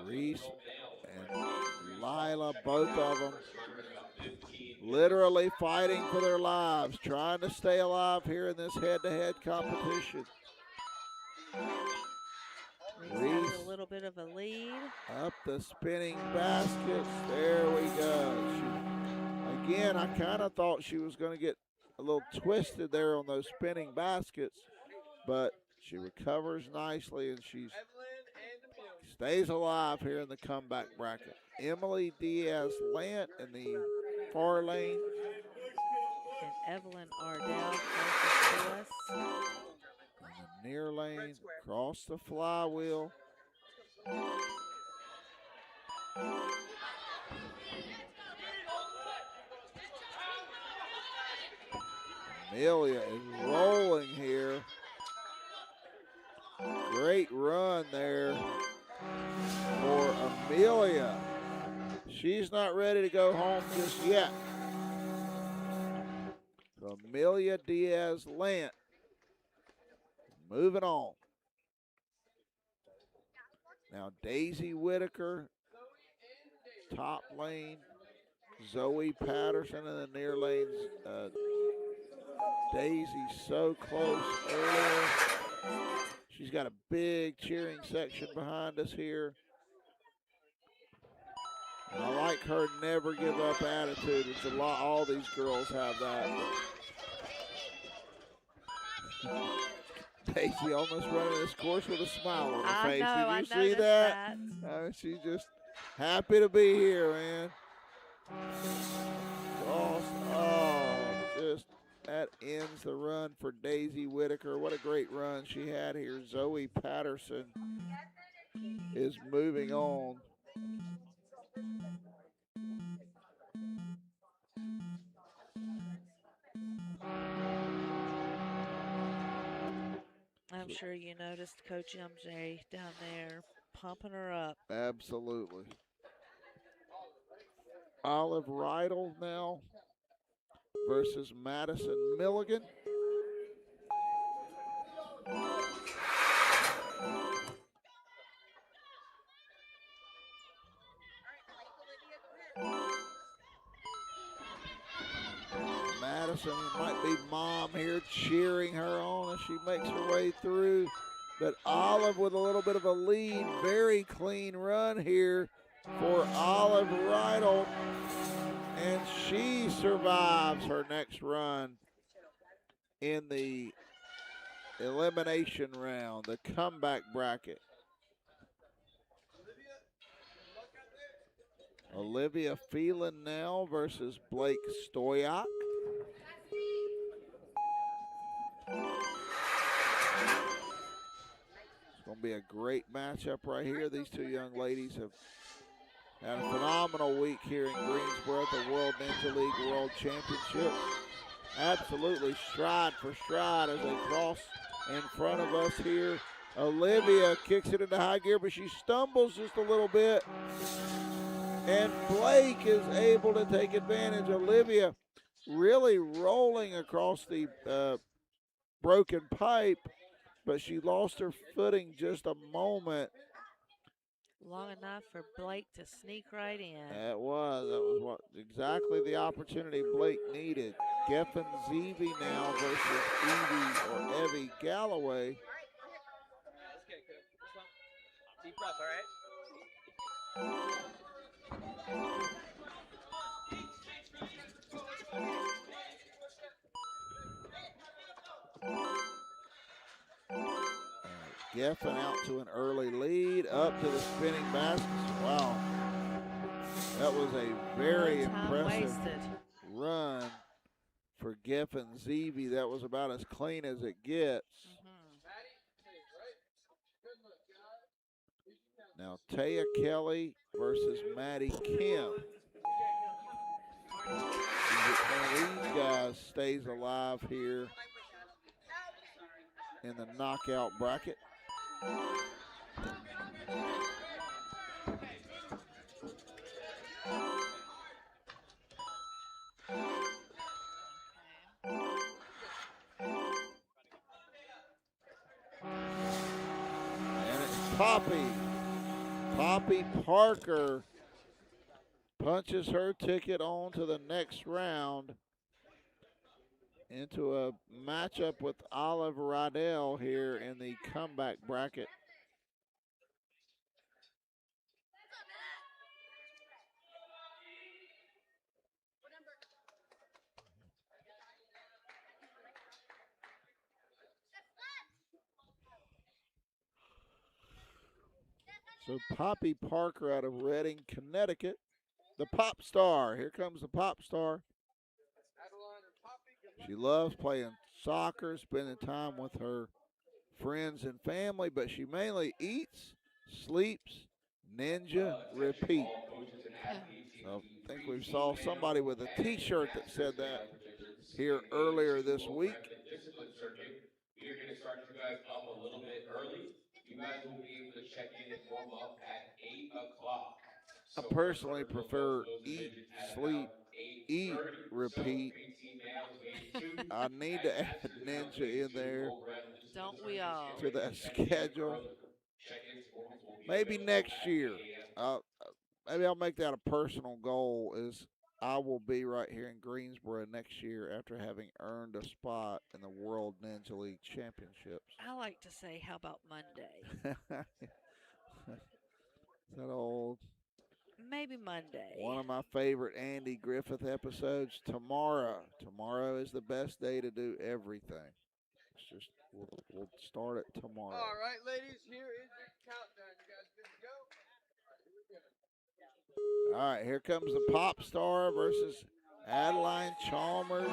Speaker 1: Reese and Lila, both of them literally fighting for their lives, trying to stay alive here in this head-to-head competition.
Speaker 2: Reese has a little bit of a lead.
Speaker 1: Up the spinning baskets. There we go. Again, I kind of thought she was going to get a little twisted there on those spinning baskets, but she recovers nicely and she stays alive here in the comeback bracket. Emily Diaz-Lant in the far lane.
Speaker 2: And Evelyn Ardell closest to us.
Speaker 1: In the near lane, across the flywheel. Amelia is rolling here. Great run there for Amelia. She's not ready to go home just yet. So Amelia Diaz-Lant moving on. Now Daisy Whitaker, top lane. Zoe Patterson in the near lanes. Daisy so close earlier. She's got a big cheering section behind us here. And I like her never give up attitude. It's a lot. All these girls have that. Daisy almost running this course with a smile on her face. Did you see that? She's just happy to be here, man. Just that ends the run for Daisy Whitaker. What a great run she had here. Zoe Patterson is moving on.
Speaker 2: I'm sure you noticed Coach MJ down there pumping her up.
Speaker 1: Absolutely. Olive Rydell now versus Madison Milligan. Madison might be mom here cheering her on as she makes her way through. But Olive with a little bit of a lead. Very clean run here for Olive Rydell. And she survives her next run in the elimination round, the comeback bracket. Olivia Phelan now versus Blake Stoyak. It's going to be a great matchup right here. These two young ladies have had a phenomenal week here in Greensboro at the World Ninja League World Championship. Absolutely stride for stride as they cross in front of us here. Olivia kicks it into high gear, but she stumbles just a little bit. And Blake is able to take advantage. Olivia really rolling across the broken pipe, but she lost her footing just a moment.
Speaker 2: Long enough for Blake to sneak right in.
Speaker 1: That was exactly the opportunity Blake needed. Geffen Zeevy now versus Evie or Evie Galloway.
Speaker 3: Deep breath, all right?
Speaker 1: Geffen out to an early lead, up to the spinning baskets. Wow. That was a very impressive run for Geffen Zeevy. That was about as clean as it gets. Now Taya Kelly versus Maddie Kim. One of these guys stays alive here in the knockout bracket. And it's Poppy Parker punches her ticket on to the next round into a matchup with Olive Rydell here in the comeback bracket. So Poppy Parker out of Reading, Connecticut. The pop star. Here comes the pop star. She loves playing soccer, spending time with her friends and family, but she mainly eats, sleeps, ninja, repeat. So I think we saw somebody with a T-shirt that said that here earlier this week.
Speaker 4: Discipline circuit. We are going to start you guys up a little bit early. You guys will be able to check in and warm up at 8 o'clock.
Speaker 1: I personally prefer eat, sleep, eat, repeat. I need to add ninja in there.
Speaker 2: Don't we all?
Speaker 1: To that schedule. Maybe next year. Maybe I'll make that a personal goal is I will be right here in Greensboro next year after having earned a spot in the World Ninja League Championships.
Speaker 2: I like to say, how about Monday?
Speaker 1: That old.
Speaker 2: Maybe Monday.
Speaker 1: One of my favorite Andy Griffith episodes, tomorrow. Tomorrow is the best day to do everything. It's just, we'll start it tomorrow.
Speaker 3: All right, ladies, here is your countdown. You guys good to go?
Speaker 1: All right, here comes the pop star versus Adeline Chalmers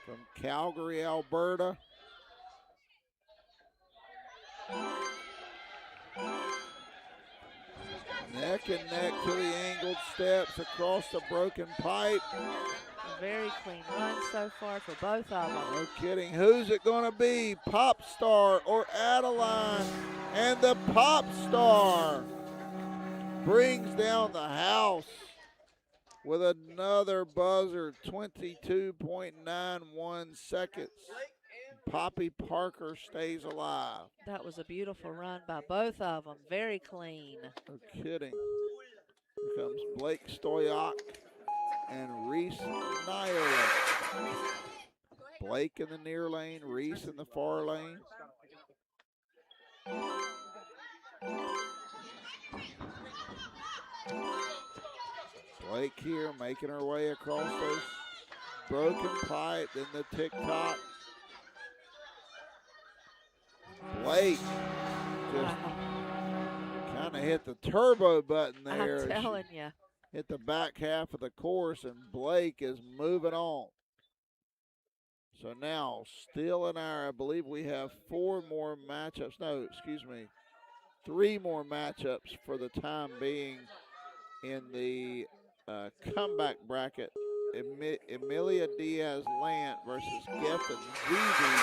Speaker 1: from Calgary, Alberta. Neck and neck to the angled steps across the broken pipe.
Speaker 2: A very clean run so far for both of them.
Speaker 1: No kidding. Who's it going to be? Pop star or Adeline? And the pop star brings down the house with another buzzer, 22.91 seconds. Poppy Parker stays alive.
Speaker 2: That was a beautiful run by both of them. Very clean.
Speaker 1: No kidding. Here comes Blake Stoyak and Reese Nyerlich. Blake in the near lane, Reese in the far lane. Blake here making her way across those broken pipe, then the tick-tock. Blake just kind of hit the turbo button there.
Speaker 2: I'm telling you.
Speaker 1: Hit the back half of the course, and Blake is moving on. So now, still in our, I believe we have 4 more matchups. No, excuse me, 3 more matchups for the time being in the comeback bracket. Emilia Diaz-Lant versus Geffen Zeevy.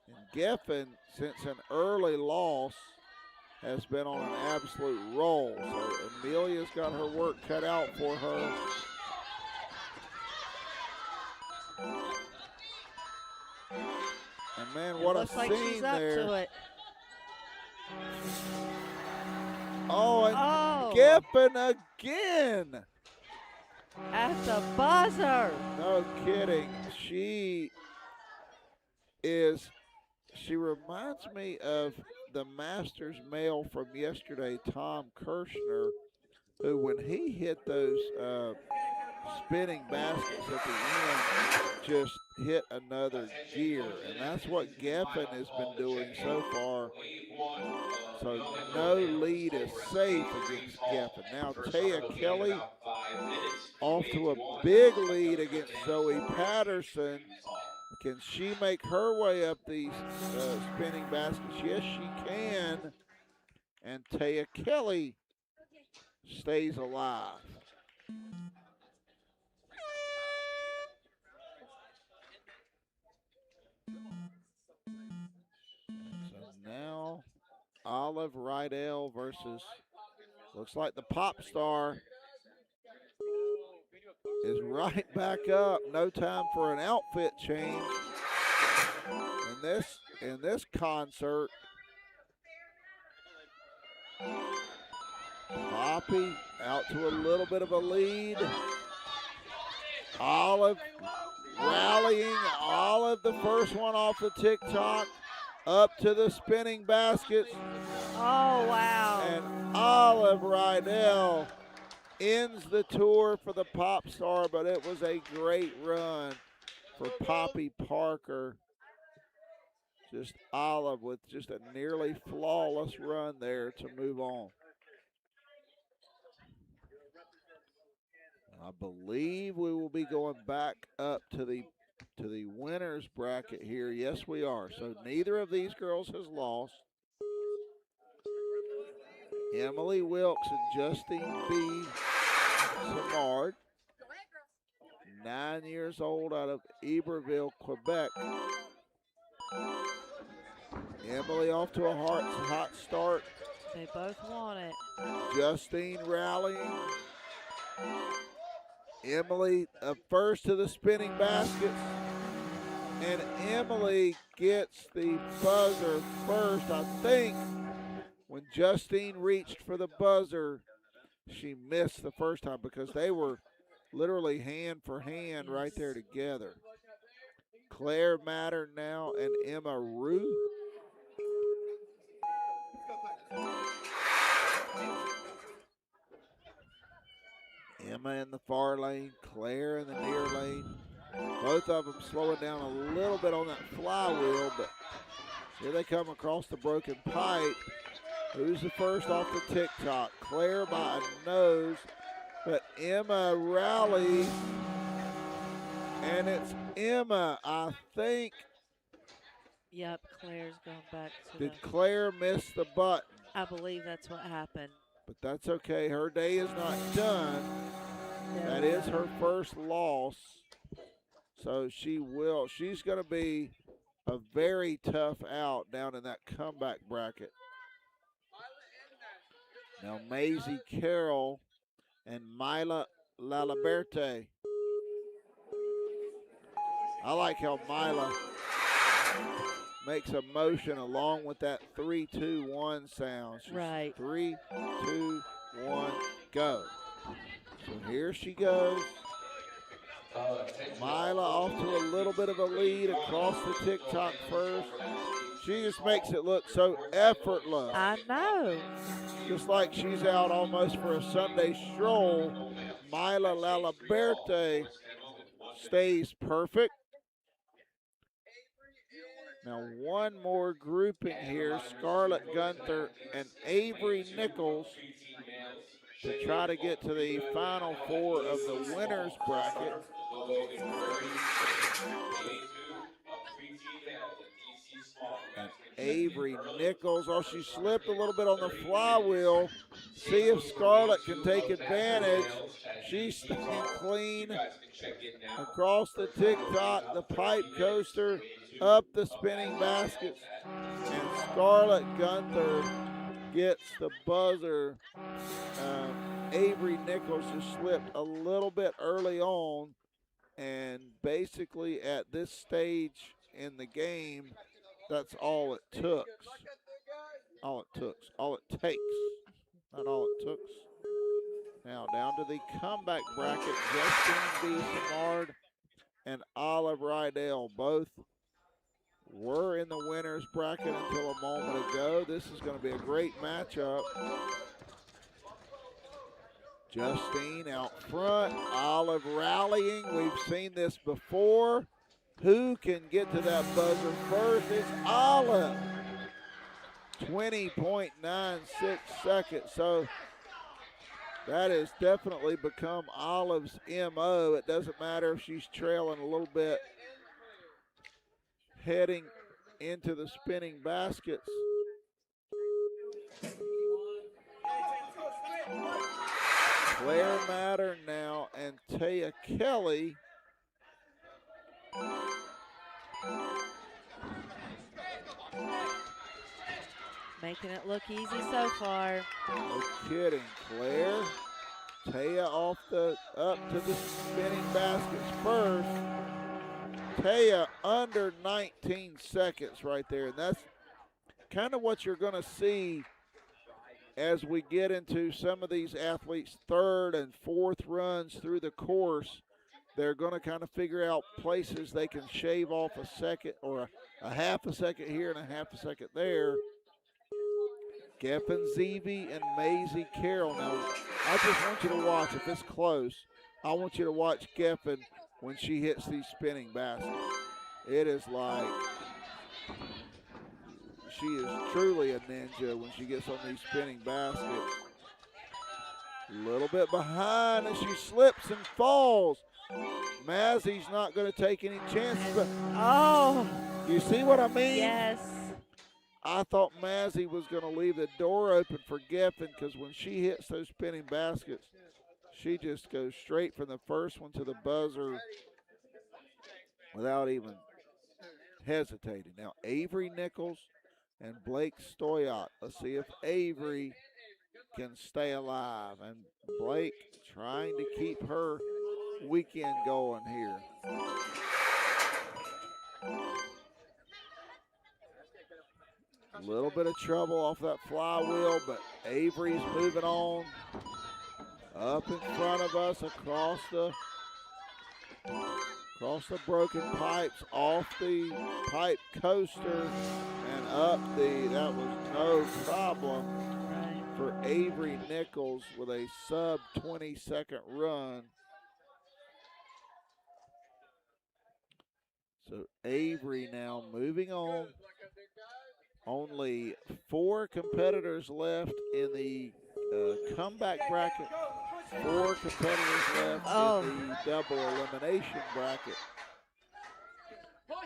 Speaker 1: And Geffen, since an early loss, has been on an absolute roll. So Amelia's got her work cut out for her. And man, what a
Speaker 2: Looks like
Speaker 1: scene
Speaker 2: she's up
Speaker 1: there.
Speaker 2: to it.
Speaker 1: Oh, and
Speaker 2: Oh.
Speaker 1: Geffen again.
Speaker 2: At the buzzer.
Speaker 1: No kidding. She reminds me of the Masters male from yesterday, Tom Kirshner, who when he hit those spinning baskets at the end, just hit another gear. And that's what Geffen has been doing so far. So no lead is safe against Geffen. Now Taya Kelly off
Speaker 4: Wage
Speaker 1: to a
Speaker 4: 1,
Speaker 1: big
Speaker 4: up
Speaker 1: lead
Speaker 4: for
Speaker 1: against
Speaker 4: next
Speaker 1: Zoe
Speaker 4: quarter,
Speaker 1: Patterson.
Speaker 4: Utah.
Speaker 1: Can she make her way up these spinning baskets? Yes, she can. And Taya Kelly stays alive. So now Olive Rydell versus, looks like the pop star is right back up. No time for an outfit change in this concert. Poppy out to a little bit of a lead. Olive rallying. Olive, the first one off the TikTok, up to the spinning baskets.
Speaker 2: Oh, wow.
Speaker 1: And Olive Rydell ends the tour for the pop star, but it was a great run for Poppy Parker. Just Olive with just a nearly flawless run there to move on. I believe we will be going back up to the winners bracket here. Yes, we are. So neither of these girls has lost. Emily Wilkes and Justine B. Simard, 9 years old, out of Iberville, Quebec. Emily off to a hot start.
Speaker 2: They both want it.
Speaker 1: Justine rallying. Emily first to the spinning baskets. And Emily gets the buzzer first. I think when Justine reached for the buzzer, she missed the first time because they were literally hand for hand right there together. Claire Matter now and Emma Rue. Emma in the far lane, Claire in the near lane. Both of them slowing down a little bit on that flywheel, but here they come across the broken pipe. Who's the first off the TikTok? Claire by a nose, but Emma rallies, and it's Emma, I think.
Speaker 2: Yep, Claire's going back to
Speaker 1: Did Claire miss the button?
Speaker 2: I believe that's what happened.
Speaker 1: But that's okay. Her day is not done. That is her first loss. So she's going to be a very tough out down in that comeback bracket. Now Maisie Carroll and Mila Laliberte. I like how Mila makes a motion along with that 3-2-1 sound. She's
Speaker 2: right.
Speaker 1: 3, 2, 1, go. So here she goes. Mila off to a little bit of a lead across the TikTok first. She just makes it look so effortless.
Speaker 2: I know.
Speaker 1: Just like she's out almost for a Sunday stroll. Mila Laliberte stays perfect. Now one more grouping here, Scarlett Gunther and Avery Nichols, to try to get to the final four of the winners bracket. And Avery Nichols, oh, she slipped a little bit on the flywheel. See if Scarlett can take advantage. She's staying clean across the TikTok, the pipe coaster, up the spinning baskets. And Scarlett Gunther gets the buzzer. Avery Nichols just slipped a little bit early on, and basically at this stage in the game, that's all it took. All it takes. Not all it took. Now down to the comeback bracket, Justine B. Simard and Olive Rydell both were in the winners bracket until a moment ago. This is going to be a great matchup. Justine out front, Olive rallying. We've seen this before. Who can get to that buzzer first? It's Olive. 20.96 seconds. So That has definitely become Olive's MO. It doesn't matter if she's trailing a little bit, heading into the spinning baskets. Claire Matter now and Taya Kelly.
Speaker 2: Making it look easy so far.
Speaker 1: No kidding, Claire. Taya up to the spinning baskets first. Taya under 19 seconds right there. And that's kind of what you're going to see as we get into some of these athletes' third and fourth runs through the course. They're going to kind of figure out places they can shave off a second or a half a second here and a half a second there. Geffen Zeevy and Maisie Carroll. Now, I just want you to watch, if it's close, I want you to watch Geffen when she hits these spinning baskets. It is like she is truly a ninja when she gets on these spinning baskets. A little bit behind as she slips and falls. Mazzie's not going to take any chances, but you see what I mean?
Speaker 2: Yes.
Speaker 1: I thought Mazzie was going to leave the door open for Geffen because when she hits those spinning baskets, she just goes straight from the first one to the buzzer without even hesitating. Now, Avery Nichols and Blake Stoyat. Let's see if Avery can stay alive. And Blake trying to keep her weekend going here. A little bit of trouble off that flywheel, but Avery's moving on. Up in front of us, across the broken pipes, off the pipe coaster, and up that was no problem for Avery Nichols with a sub 20-second run. So Avery now moving on. Only 4 competitors left in the comeback bracket. 4 competitors left in the double elimination bracket.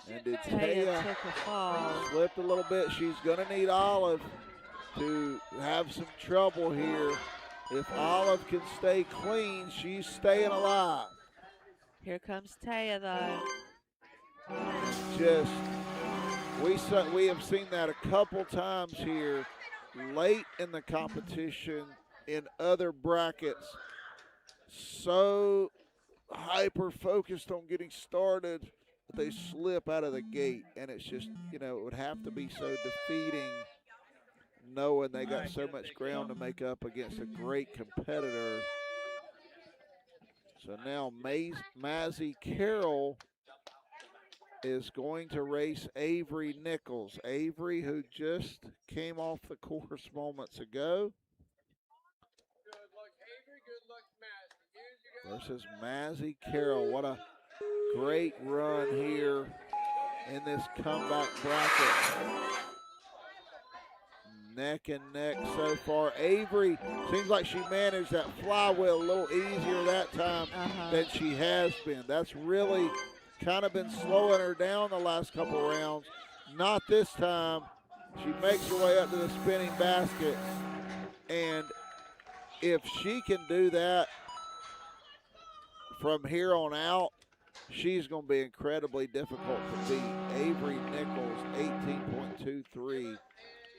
Speaker 1: And did Taya
Speaker 2: took a fall.
Speaker 1: Slipped a little bit. She's going to need Olive to have some trouble here. If Olive can stay clean, she's staying alive.
Speaker 2: Here comes Taya, though.
Speaker 1: Just, we have seen that a couple times here late in the competition in other brackets. So hyper-focused on getting started that they slip out of the gate. And it's just, it would have to be so defeating knowing they got so much ground to make up against a great competitor. So now Mazzie Carroll is going to race Avery Nichols. Avery, who just came off the course moments ago. Versus Mazzie Carroll. What a great run here in this comeback bracket. Neck and neck so far. Avery seems like she managed that flywheel a little easier that time than she has been. That's really kind of been slowing her down the last couple rounds. Not this time. She makes her way up to the spinning basket. And if she can do that from here on out, she's going to be incredibly difficult to beat. Avery Nichols, 18.23.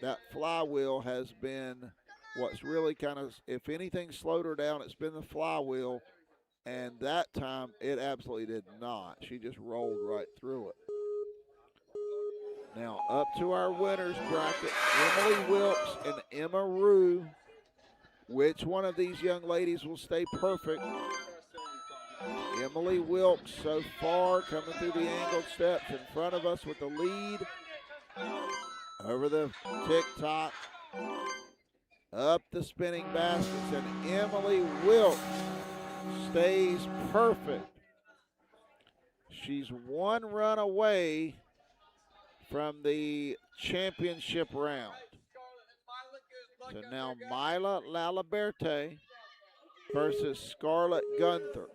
Speaker 1: That flywheel has been what's really kind of, if anything slowed her down, it's been the flywheel. And that time, it absolutely did not. She just rolled right through it. Now, up to our winners bracket, Emily Wilkes and Emma Rue. Which one of these young ladies will stay perfect? Emily Wilkes so far coming through the angled steps in front of us with the lead. Over the tick-tock. Up the spinning baskets, and Emily Wilkes stays perfect. She's one run away from the championship round. So now Mila Laliberte versus Scarlett Gunther.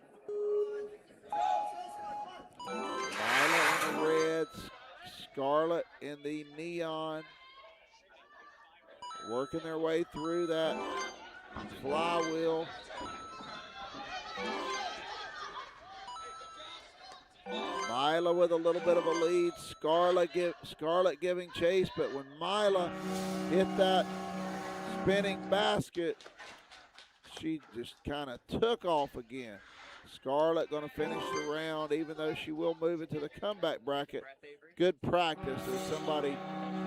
Speaker 1: Mila in the reds, Scarlett in the neon. Working their way through that flywheel. Mila with a little bit of a lead. Scarlett giving chase, but when Mila hit that spinning basket, she just kind of took off again. Scarlett going to finish the round, even though she will move into the comeback bracket. Good practice, as somebody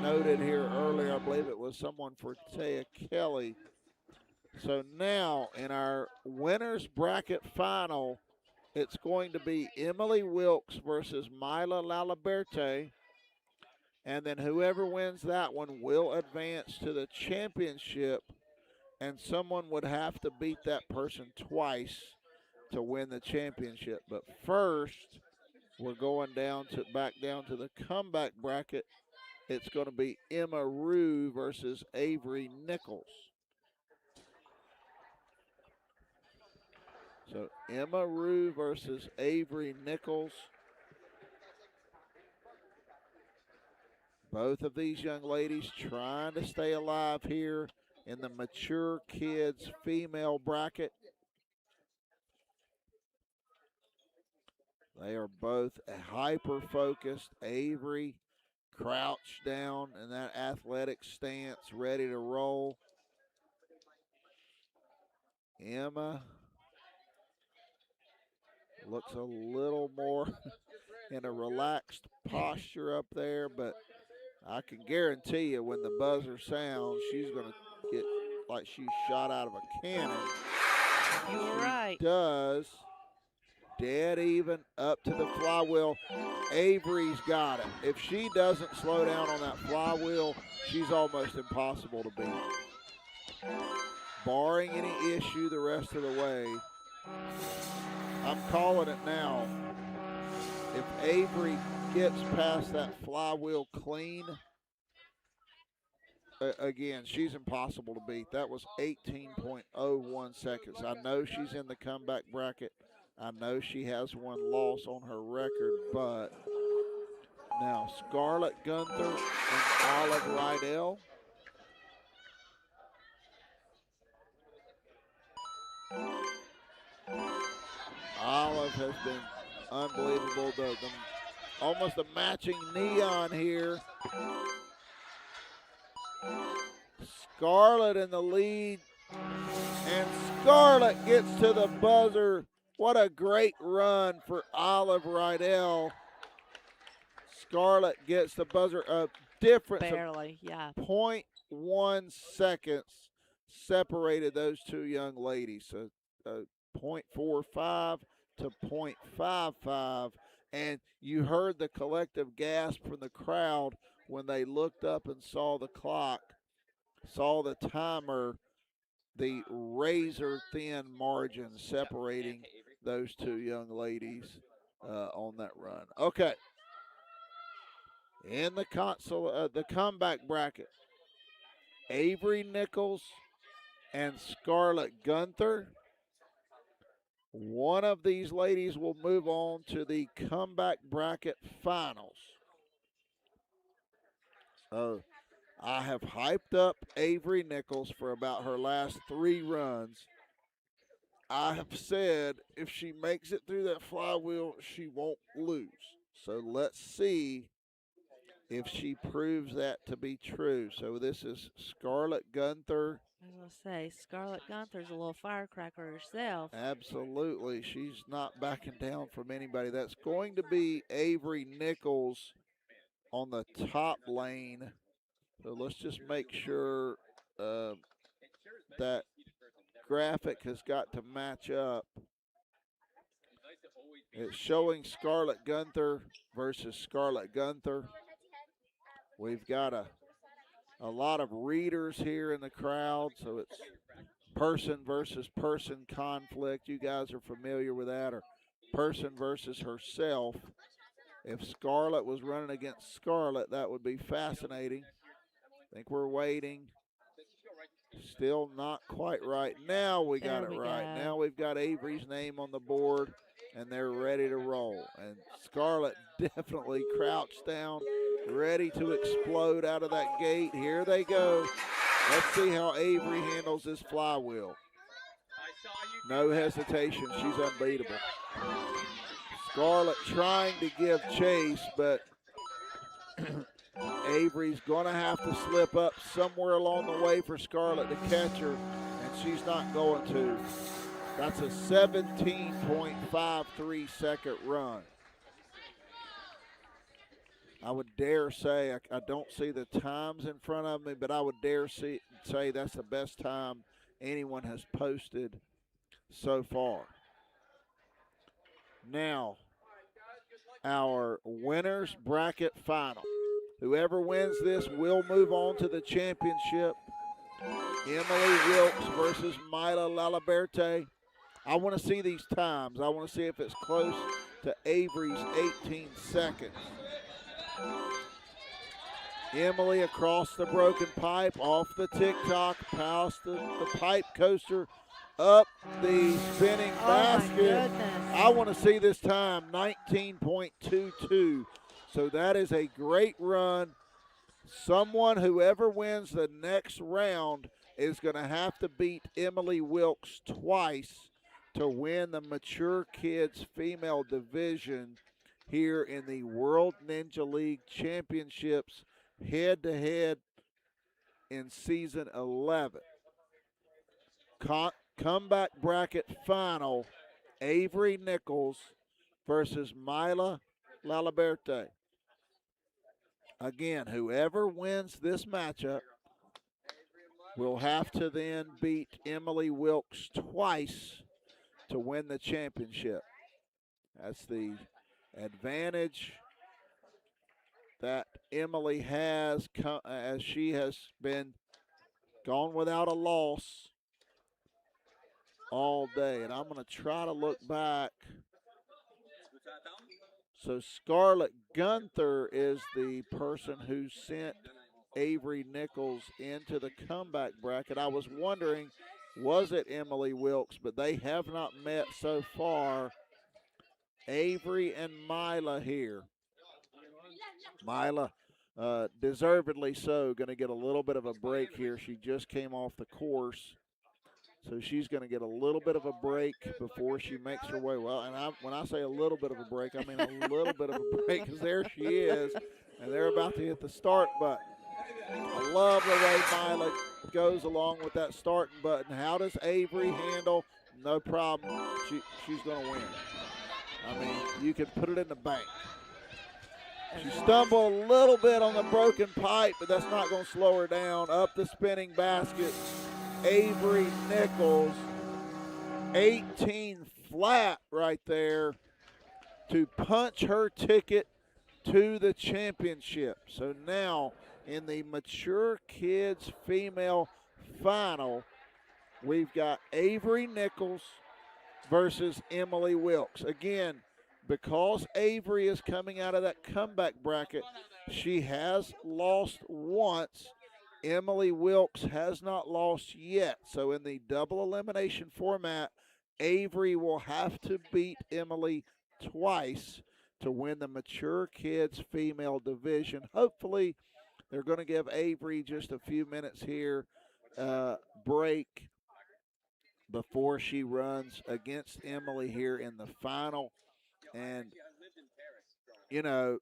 Speaker 1: noted here earlier. I believe it was someone for Taya Kelly. So now in our winners bracket final, it's going to be Emily Wilkes versus Mila Laliberte. And then whoever wins that one will advance to the championship. And someone would have to beat that person twice to win the championship. But first, we're going back down to the comeback bracket. It's going to be Emma Rue versus Avery Nichols. So Emma Rue versus Avery Nichols. Both of these young ladies trying to stay alive here in the Mature Kids Female bracket. They are both hyper-focused. Avery crouched down in that athletic stance, ready to roll. Emma looks a little more in a relaxed posture up there, but I can guarantee you when the buzzer sounds, she's going to get like she's shot out of a cannon.
Speaker 2: You were right.
Speaker 1: Does. Dead even up to the flywheel. Avery's got it. If she doesn't slow down on that flywheel, she's almost impossible to beat. Barring any issue the rest of the way, I'm calling it now. If Avery gets past that flywheel clean, again, she's impossible to beat. That was 18.01 seconds. I know she's in the comeback bracket. I know she has one loss on her record, but now Scarlett Gunther and Olive Rydell. Olive has been unbelievable. Almost a matching neon here. Scarlett in the lead, and Scarlett gets to the buzzer. What a great run for Olive Rydell. Scarlett gets the buzzer. A difference
Speaker 2: Barely, yeah.
Speaker 1: of 0.1 seconds separated those two young ladies. So 0.45 to 0.55. And you heard the collective gasp from the crowd when they looked up and saw the clock, saw the timer, the razor-thin margin separating those two young ladies on that run. Okay. In the comeback bracket, Avery Nichols and Scarlett Gunther. One of these ladies will move on to the comeback bracket finals. So I have hyped up Avery Nichols for about her last 3 runs. I have said if she makes it through that flywheel, she won't lose. So let's see if she proves that to be true. So this is Scarlett Gunther.
Speaker 2: I was going to say, Scarlett Gunther's a little firecracker herself.
Speaker 1: Absolutely. She's not backing down from anybody. That's going to be Avery Nichols on the top lane. So let's just make sure that graphic has got to match up. It's showing Scarlett Gunther versus Scarlett Gunther. We've got a lot of readers here in the crowd, so it's person versus person conflict. You guys are familiar with that, or person versus herself. If Scarlett was running against Scarlett, that would be fascinating. I think we're waiting. Still not quite right. Now we got
Speaker 2: There
Speaker 1: it
Speaker 2: we
Speaker 1: right.
Speaker 2: go.
Speaker 1: Now we've got Avery's name on the board, and they're ready to roll. And Scarlett definitely crouched down, ready to explode out of that gate. Here they go. Let's see how Avery handles this flywheel. No hesitation. She's unbeatable. Scarlett trying to give chase, but Avery's going to have to slip up somewhere along the way for Scarlett to catch her, and she's not going to. That's a 17.53 second run. I would dare say, I don't see the times in front of me, but I would dare say that's the best time anyone has posted so far. Now, our winners bracket final. Whoever wins this will move on to the championship. Emily Wilkes versus Mila Laliberte. I want to see these times. I want to see if it's close to Avery's 18 seconds. Emily across the broken pipe, off the tick-tock, past the pipe coaster, up the spinning basket.
Speaker 2: Oh my goodness.
Speaker 1: I want to see this time, 19.22. So that is a great run. Someone, whoever wins the next round, is going to have to beat Emily Wilkes twice to win the Mature Kids Female Division here in the World Ninja League Championships head-to-head in Season 11. Comeback bracket final, Avery Nichols versus Mila Laliberte. Again, whoever wins this matchup will have to then beat Emily Wilkes twice to win the championship. That's the advantage that Emily has as she has been gone without a loss all day. And I'm going to try to look back. So Scarlett Gunther is the person who sent Avery Nichols into the comeback bracket. I was wondering, was it Emily Wilkes? But they have not met so far. Avery and Mila here. Mila, deservedly so, going to get a little bit of a break here. She just came off the course, so she's going to get a little bit of a break before she makes her way. Well, and when I say a little bit of a break, I mean a little bit of a break, because there she is, and they're about to hit the start button. I love the way Mila goes along with that starting button. How does Avery handle? No problem. She's going to win. I mean, you can put it in the bank. She stumbled a little bit on the broken pipe, but that's not going to slow her down. Up the spinning basket, Avery Nichols, 18 flat right there to punch her ticket to the championship. So now in the Mature Kids Female Final, we've got Avery Nichols versus Emily Wilkes. Again, because Avery is coming out of that comeback bracket, she has lost once. Emily Wilkes has not lost yet. So in the double elimination format, Avery will have to beat Emily twice to win the Mature Kids Female Division. Hopefully, they're going to give Avery just a few minutes here break before she runs against Emily here in the final. And, you know,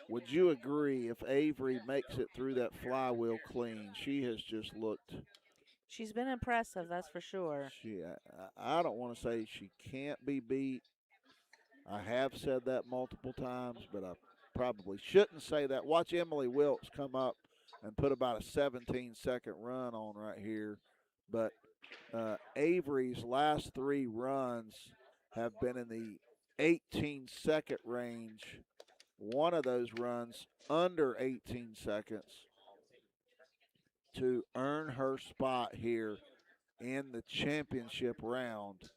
Speaker 1: would you agree if Avery makes it through that flywheel clean? She has just looked.
Speaker 2: She's been impressive, that's for sure.
Speaker 1: I don't want to say she can't be beat. I have said that multiple times, but I probably shouldn't say that. Watch Emily Wilkes come up and put about a 17-second run on right here. But Avery's last three runs have been in the 18-second range. One of those runs under 18 seconds to earn her spot here in the championship round.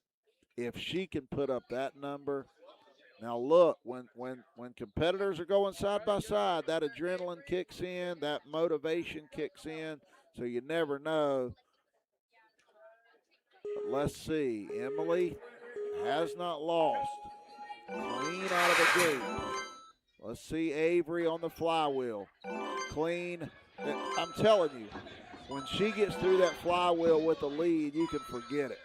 Speaker 1: If she can put up that number. Now look, when competitors are going side by side, that adrenaline kicks in, that motivation kicks in, so you never know let's see. Emily has not lost. Clean out of the gate. Let's see Avery on the flywheel. Clean. I'm telling you, when she gets through that flywheel with the lead, you can forget it.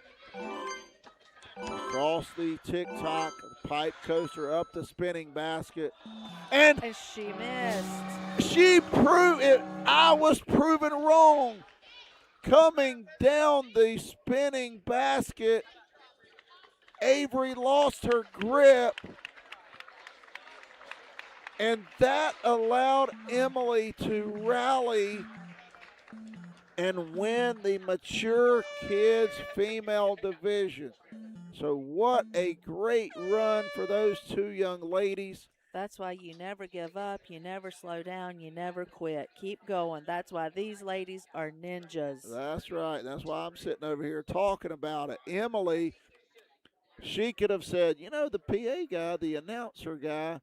Speaker 1: Across the tick-tock, pipe coaster up the spinning basket. And
Speaker 2: And she missed.
Speaker 1: she proved it. I was proven wrong. Coming down the spinning basket, Avery lost her grip, and that allowed Emily to rally and win the Mature Kids Female Division. So what a great run for those two young ladies.
Speaker 2: That's why you never give up, you never slow down, you never quit. Keep going. That's why these ladies are ninjas.
Speaker 1: That's right. That's why I'm sitting over here talking about it. Emily, she could have said, you know, the PA guy, the announcer guy,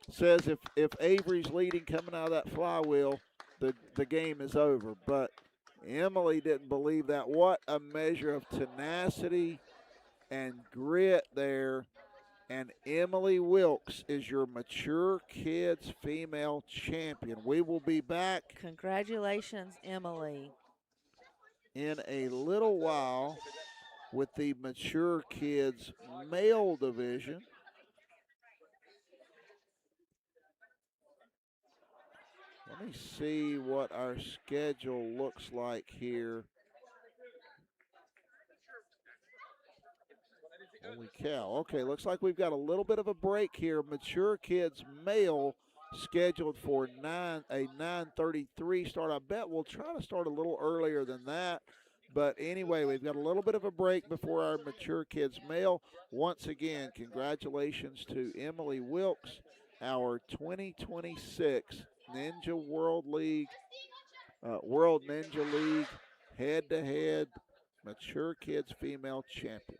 Speaker 1: says if Avery's leading coming out of that flywheel, the game is over. But Emily didn't believe that. What a measure of tenacity and grit there. And Emily Wilkes is your Mature Kids Female Champion. We will be back
Speaker 2: Congratulations, Emily.
Speaker 1: in a little while with the Mature Kids Male Division. Let me see what our schedule looks like here. Holy cow. Okay, looks like we've got a little bit of a break here. Mature Kids Male scheduled for a 9:33 start. I bet we'll try to start a little earlier than that. But anyway, we've got a little bit of a break before our Mature Kids Male. Once again, congratulations to Emily Wilkes, our 2026 Ninja World League, World Ninja League head-to-head Mature Kids Female Champion.